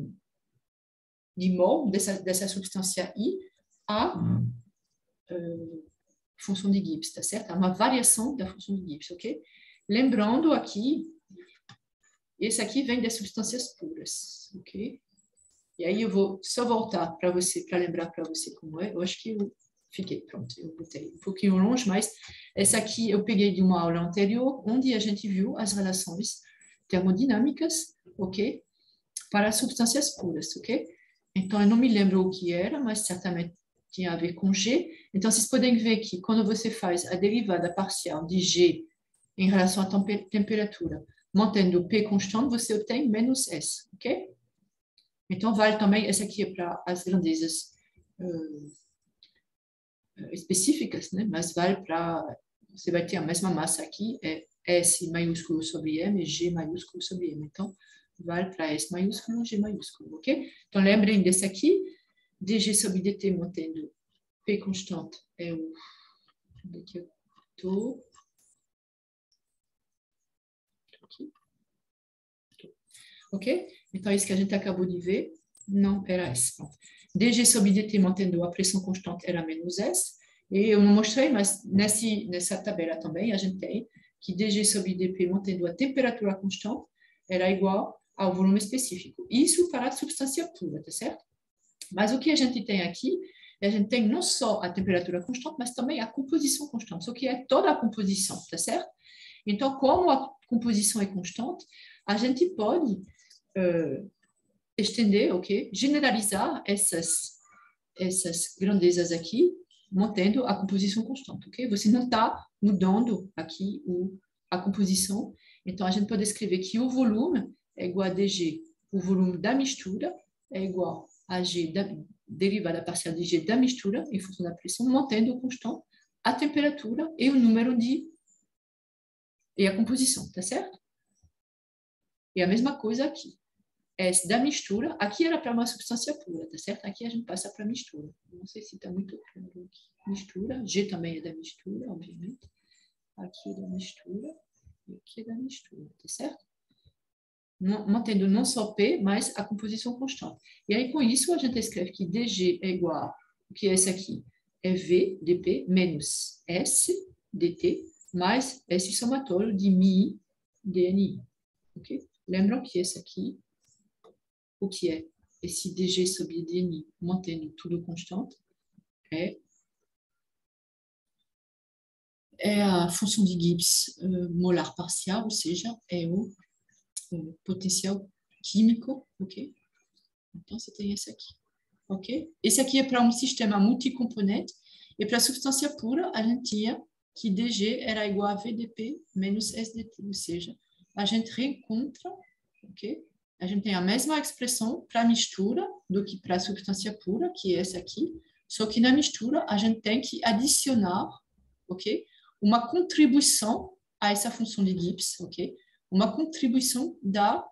mol dessa substância I à função de Gibbs, tá certo? É uma variação da função de Gibbs, ok? Lembrando aqui, esse aqui vem das substâncias puras, ok? E aí eu vou só voltar para você, para lembrar para você como é. Eu acho que eu fiquei, pronto, eu botei um pouquinho longe, mas essa aqui eu peguei de uma aula anterior, onde a gente viu as relações termodinâmicas, ok? Para substâncias puras, ok? Então, eu não me lembro o que era, mas certamente tinha a ver com G. Então, vocês podem ver que quando você faz a derivada parcial de G em relação à temperatura, mantendo P constante, você obtém menos S, ok? Então, vale também, essa aqui é para as grandezas específicas, né? Mas vale para, você vai ter a mesma massa aqui, é S maiúsculo sobre M, G maiúsculo sobre M. Então, vale para S maiúsculo, G maiúsculo, ok? Então, lembrem desse aqui, dG sobre dt mantendo P constante é o... Onde é que eu estou? Aqui. Ok? Então, isso que a gente acabou de ver não era S. dG sobre dt mantendo a pressão constante era menos S. E eu não mostrei, mas nessa tabela também a gente tem que dG sobre dP mantendo a temperatura constante era igual ao volume específico. Isso para a substância pura, tá certo? Mas o que a gente tem aqui, a gente tem não só a temperatura constante, mas também a composição constante, o que é toda a composição, tá certo? Então, como a composição é constante, a gente pode estender, ok? Generalizar essas grandezas aqui, mantendo a composição constante, ok? Você não está mudando aqui a composição. Então, a gente pode escrever que o volume é igual a dG, o volume da mistura é igual a G derivada parcial de G da mistura, em função da pressão, mantendo constante a temperatura e o número e a composição, tá certo? E a mesma coisa aqui. S da mistura, aqui era para uma substância pura, tá certo? Aqui a gente passa para mistura. Não sei se está muito claro aqui. Mistura, G também é da mistura, obviamente. Aqui é da mistura e aqui é da mistura, tá certo? Mantendo não só P, mas a composição constante. E aí, com isso, a gente escreve que dG é igual a, o que é esse aqui? É V dP menos S dt mais esse somatório de μi dNi. Ok? Lembram que esse aqui, o que é esse dG sobre dNi, mantendo tudo constante, é é a função de Gibbs molar parcial, ou seja, é o potencial químico, ok? Então, você tem esse aqui, ok? Esse aqui é para um sistema multicomponente, e para a substância pura, a gente tinha que dG era igual a VDP menos SDT, ou seja, a gente reencontra, ok? A gente tem a mesma expressão para a mistura do que para a substância pura, que é essa aqui, só que na mistura a gente tem que adicionar, ok? Uma contribuição a essa função de Gibbs, ok? Uma contribuição da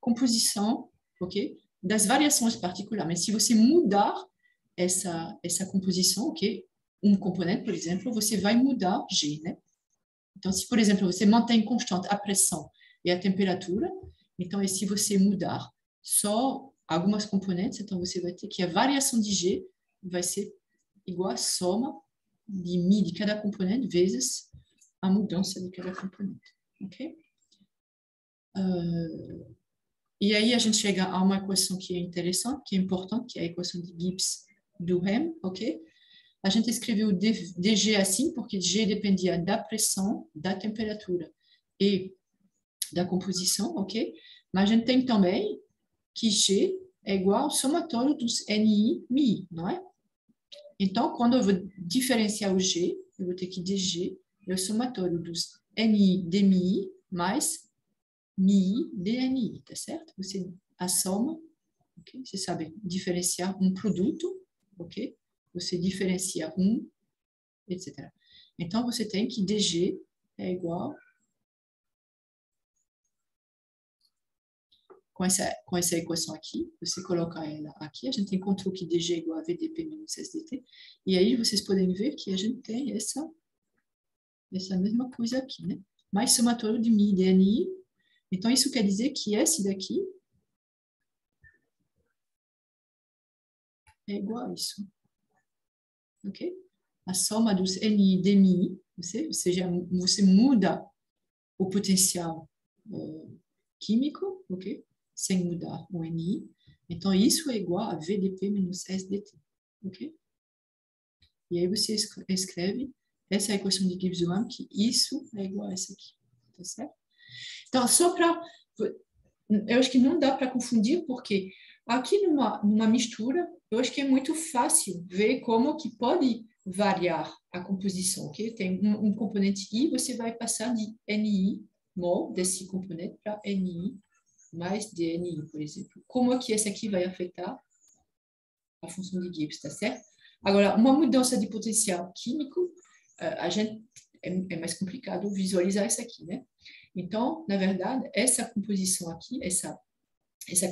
composição, ok? Das variações particulares. Mas se você mudar essa composição, ok? Um componente, por exemplo, você vai mudar G, né? Então, se, por exemplo, você mantém constante a pressão e a temperatura, então, e se você mudar só algumas componentes, então você vai ter que a variação de G vai ser igual à soma de μ de cada componente vezes a mudança de cada componente, ok? E aí a gente chega a uma equação que é interessante, que é importante, que é a equação de Gibbs-Duhem, ok? A gente escreveu dG assim, porque G dependia da pressão, da temperatura e da composição, ok? Mas a gente tem também que G é igual ao somatório dos NI, MI, não é? Então, quando eu vou diferenciar o G, eu vou ter que dG é o somatório dos NI, DMI, mais MI, DNI, tá certo? Você a soma, ok? Você sabe diferenciar um produto, ok? Você diferencia um, etc. Então, você tem que dG é igual com essa equação aqui, você coloca ela aqui, a gente encontrou que dG é igual a VDP menos SDT, e aí vocês podem ver que a gente tem essa mesma coisa aqui, né? Mais somatório de MI e DNI. Então, isso quer dizer que esse daqui é igual a isso, ok? A soma dos NI e DMI, ou seja, você muda o potencial químico, ok? Sem mudar o NI. Então, isso é igual a VDP menos SDT, ok? E aí você escreve essa equação de Gibbs-Duhem, que isso é igual a essa aqui, tá certo? Então, só para... Eu acho que não dá para confundir, porque aqui numa mistura, eu acho que é muito fácil ver como que pode variar a composição, ok? Tem um componente I, você vai passar de NI, mol, desse componente, para NI mais DNI, por exemplo. Como é que esse aqui vai afetar a função de Gibbs, tá certo? Agora, uma mudança de potencial químico, a gente é mais complicado visualizar isso aqui, né? Então, na verdade, essa composição aqui, essa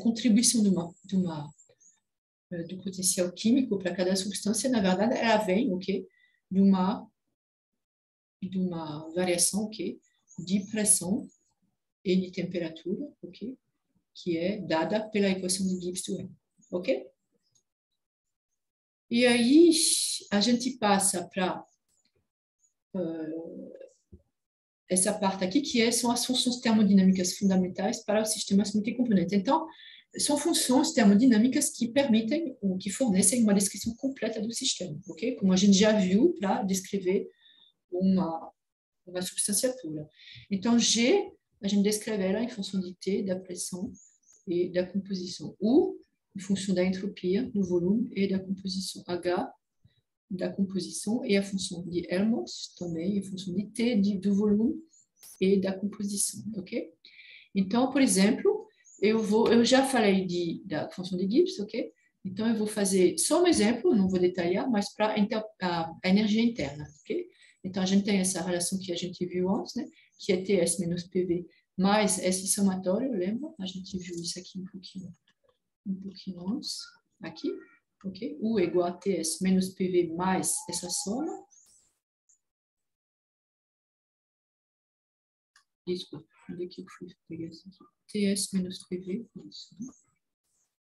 contribuição do potencial químico para cada substância, na verdade, ela vem, ok, de uma variação, ok, de pressão e de temperatura, ok, que é dada pela equação de Gibbs-Duhem, ok? E aí, a gente passa para essa parte aqui, são as funções termodinâmicas fundamentais para os sistemas multicomponentes. Então, são funções termodinâmicas que permitem ou que fornecem uma descrição completa do sistema, ok? Como a gente já viu para descrever uma substância pura. Então, G, a gente descreve ela em função de T, da pressão e da composição. U, em função da entropia do volume e da composição. H, da composição, e a função de Helmholtz também, em função de T, do volume e da composição, ok? Então, por exemplo, eu já falei da função de Gibbs, ok? Então, eu vou fazer só um exemplo, não vou detalhar, mas para a energia interna, ok? Então, a gente tem essa relação que a gente viu antes, né? Que é Ts menos PV mais esse somatório, lembra? A gente viu isso aqui um pouquinho antes, aqui, ok? U igual a Ts menos PV mais essa soma. Desculpa, onde é que eu fui pegar isso aqui? Ts menos PV, isso, né?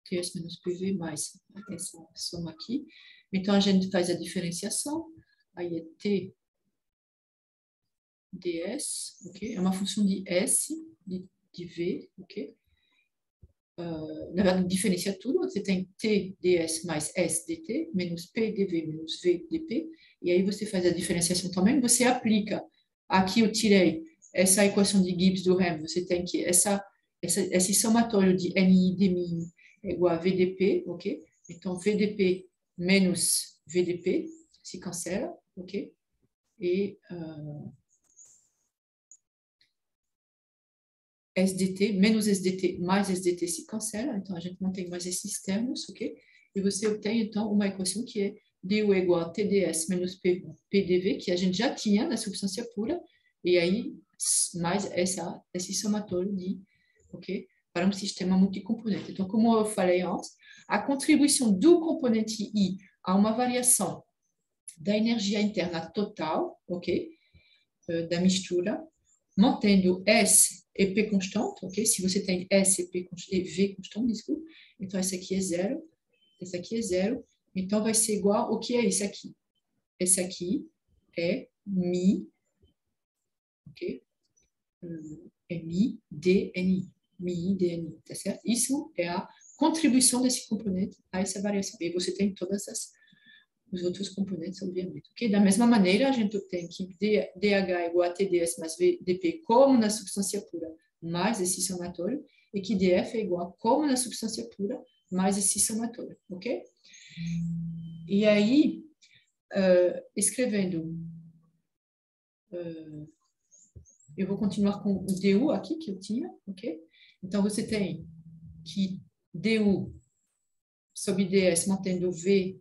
Ts menos PV mais essa soma aqui. Então, a gente faz a diferenciação. Aí é T ds, ok? É uma função de S, de V, ok? na verdade, diferencia tudo. Você tem T ds mais S dt, menos P dv, menos V dp. E aí você faz a diferenciação também. Você aplica, aqui eu tirei essa equação de Gibbs do Ham. Você tem que, esse somatório de NI dmi é igual a VDP, ok? Então, VDP menos VDP se cancela, ok? E SDT menos SDT mais SDT se cancela, então a gente não tem mais esses termos, ok? E você obtém, então, uma equação que é du igual a TdS menos PdV, que a gente já tinha na substância pura, e aí mais esse somatório de, ok? Para um sistema multicomponente. Então, como eu falei antes, a contribuição do componente I a uma variação da energia interna total, ok? Da mistura, mantendo S e P constante, ok? Se você tem S e V constante, desculpa, então esse aqui é zero, esse aqui é zero, então vai ser igual ao que é esse aqui. Esse aqui é mi, ok? É mi dNi, mi dNi, tá certo? Isso é a contribuição desse componente a essa variação. E você tem todas os outros componentes, obviamente. Okay? Da mesma maneira, a gente obtém que dH igual a TdS mais dP, como na substância pura, mais esse somatório, e que dF é igual a como na substância pura, mais esse somatório. Ok? E aí, escrevendo, eu vou continuar com o du aqui, que eu tinha, ok? Então, você tem que du sobre ds, mantendo V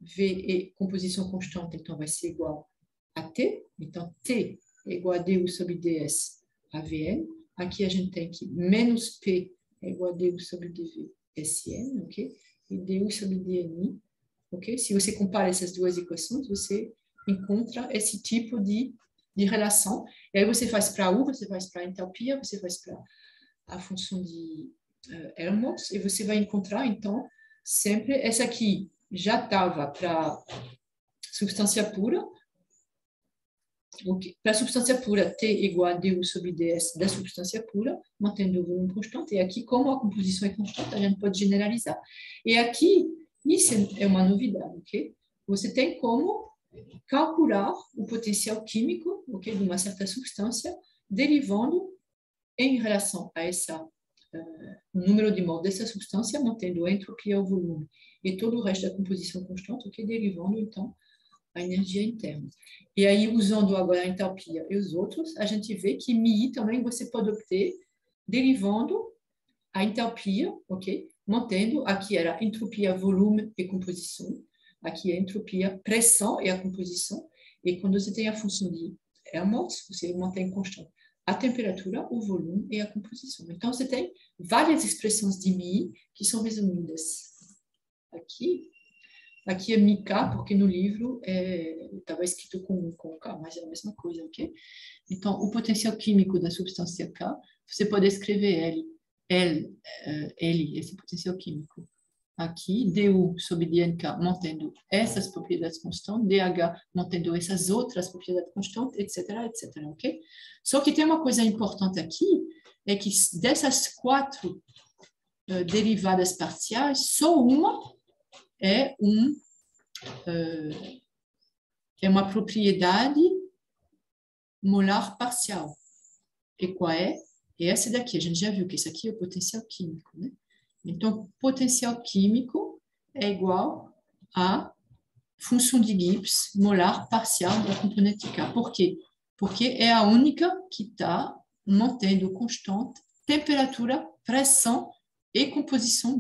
é composição constante, então vai ser igual a T. Então, T é igual a du sobre ds a Vn. Aqui a gente tem que menos P é igual a du sobre dV Sn, ok? E du sobre dNi, ok? Se você compara essas duas equações, você encontra esse tipo de relação. E aí você faz para U, você faz para a entalpia, você faz para a função de Helmholtz, e você vai encontrar, então, sempre essa aqui já estava para substância pura. Okay. Para a substância pura, T igual a du sobre ds da substância pura, mantendo o volume constante. E aqui, como a composição é constante, a gente pode generalizar. E aqui, isso é uma novidade, ok? Você tem como calcular o potencial químico, ok, de uma certa substância, derivando em relação a essa número de mols dessa substância, mantendo a entropia, o volume e todo o resto da composição constante, que derivando, então, a energia interna. E aí, usando agora a entalpia e os outros, a gente vê que Mi também você pode obter derivando a entalpia, ok? Mantendo, aqui era entropia, volume e composição, aqui é entropia, pressão e a composição, e quando você tem a função de Helmholtz, você mantém constante a temperatura, o volume e a composição. Então, você tem várias expressões de Mi que são resumidas aqui. Aqui é MiK, porque no livro estava escrito com K, mas é a mesma coisa, ok? Então, o potencial químico da substância K, você pode escrever L, esse potencial químico. Aqui, du sobre dNk, mantendo essas propriedades constantes, dH mantendo essas outras propriedades constantes, etc., etc., ok? Só que tem uma coisa importante aqui, é que dessas 4 derivadas parciais, só uma é uma propriedade molar parcial. E qual é? É essa daqui. A gente já viu que esse aqui é o potencial químico, né? Então, potencial químico é igual a função de Gibbs molar parcial da componente K. Por quê? Porque é a única que está mantendo constante temperatura, pressão e composição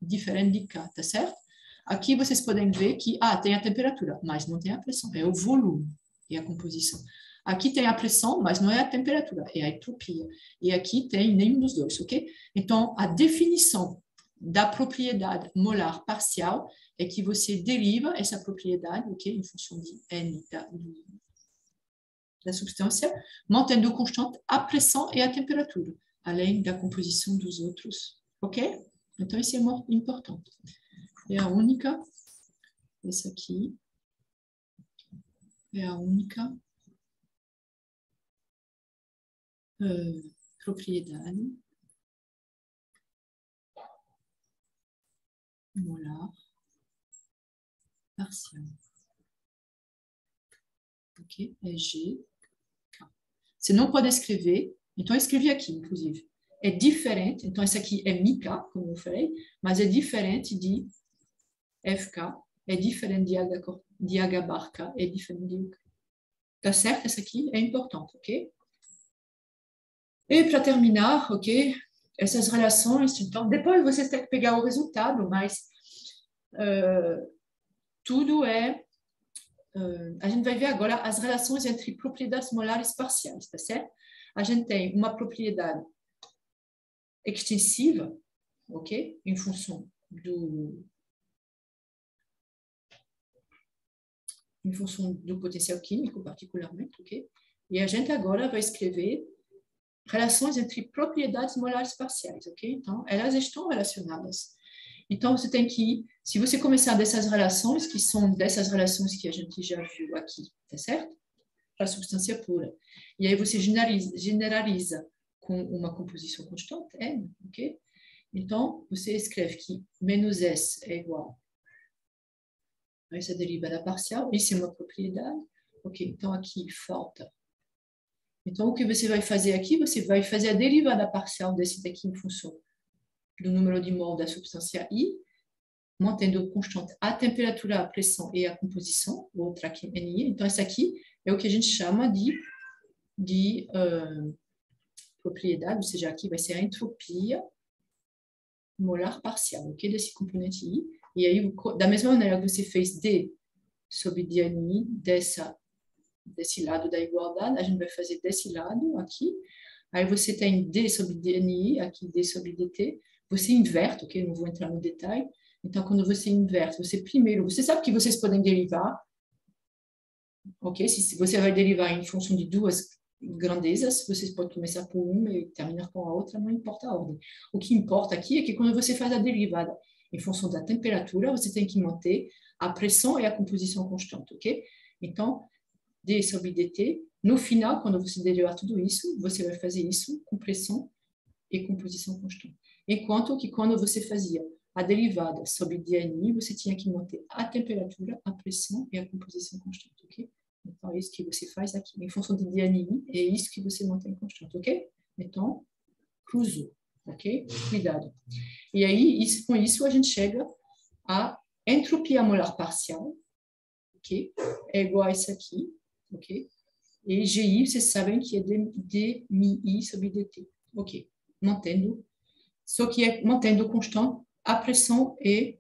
diferente de K, tá certo? Aqui vocês podem ver que tem a temperatura, mas não tem a pressão, é o volume e a composição. Aqui tem a pressão, mas não é a temperatura, é a entropia. E aqui tem nenhum dos dois, ok? Então, a definição da propriedade molar parcial é que você deriva essa propriedade, ok? Em função de N da substância, mantendo constante a pressão e a temperatura, além da composição dos outros, ok? Então, isso é muito importante. É a única, essa aqui, é a única propriedade molar parcial. Ok? É G. Você não pode escrever, então escrevi aqui, inclusive. É diferente, então esse aqui é MK, como eu falei, mas é diferente de FK, é diferente de H bar K, é diferente de UK. Tá certo? Essa aqui é importante, ok? E para terminar, ok? Essas relações, então, depois vocês têm que pegar o resultado, mas tudo é. A gente vai ver agora as relações entre propriedades molares parciais, tá certo? A gente tem uma propriedade extensiva, ok? Em função do potencial químico, particularmente, ok? E a gente agora vai escrever relações entre propriedades molares parciais, ok? Então, elas estão relacionadas. Então, você tem que, se você começar dessas relações, que são dessas relações que a gente já viu aqui, tá certo? Para a substância pura. E aí você generaliza com uma composição constante, N, ok? Então, você escreve que menos S é igual a essa derivada parcial, isso é uma propriedade, ok? Então, aqui falta. Então, o que você vai fazer aqui? Você vai fazer a derivada parcial desse daqui em função do número de mol da substância I, mantendo constante a temperatura, a pressão e a composição, outra aqui, NI. Então, essa aqui é o que a gente chama de propriedade, ou seja, aqui vai ser a entropia molar parcial, ok? Desse componente I. E aí, da mesma maneira que você fez D sobre DNI desse lado da igualdade, a gente vai fazer desse lado aqui. Aí você tem D sobre DNI, aqui D sobre DT. Você inverte, ok? Não vou entrar no detalhe. Então, quando você inverte, você primeiro, você sabe que vocês podem derivar, ok? Se você vai derivar em função de duas grandezas, vocês podem começar por uma e terminar com a outra, não importa a ordem. O que importa aqui é que quando você faz a derivada em função da temperatura, você tem que manter a pressão e a composição constante, ok? Então, D sobre dt, no final, quando você derivar tudo isso, você vai fazer isso com pressão e composição constante. Enquanto que quando você fazia a derivada sobre dNi, você tinha que manter a temperatura, a pressão e a composição constante, ok? Então, é isso que você faz aqui. Em função de dNi, é isso que você mantém constante, ok? Então, cruzou, ok? Cuidado. E aí, com isso, a gente chega à entropia molar parcial, ok? É igual a isso aqui, ok? E GI, vocês sabem que é dmi sobre dt, ok? Mantendo, só que é mantendo constante a pressão e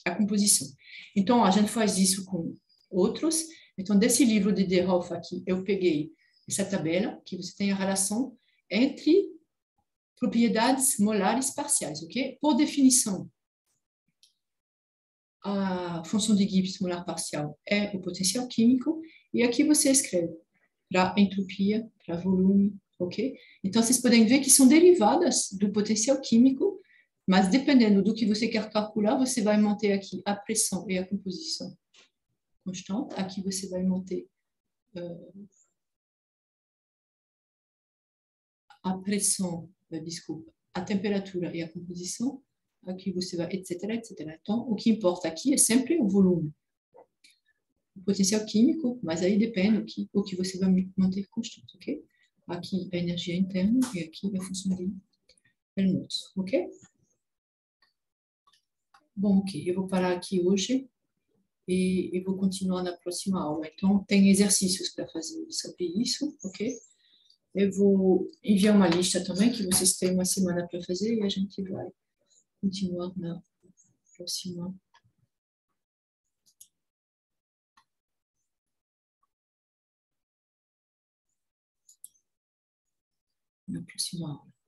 a composição. Então, a gente faz isso com outros. Então, desse livro de De Hoff aqui, eu peguei essa tabela, que você tem a relação entre propriedades molares parciais, ok? Por definição, a função de Gibbs molar parcial é o potencial químico, e aqui você escreve para entropia, para volume, ok? Então, vocês podem ver que são derivadas do potencial químico, mas dependendo do que você quer calcular, você vai manter aqui a pressão e a composição constante. Aqui você vai manter a pressão, desculpa, a temperatura e a composição. Aqui você vai, etc, etc. Então, o que importa aqui é sempre o volume. O potencial químico, mas aí depende o que você vai manter constante, ok? Aqui a energia interna e aqui a função de Helmholtz, ok? Bom, ok, eu vou parar aqui hoje e eu vou continuar na próxima aula. Então, tem exercícios para fazer sobre isso, ok? Eu vou enviar uma lista também, que vocês têm uma semana para fazer e a gente vai continuar na próxima aula.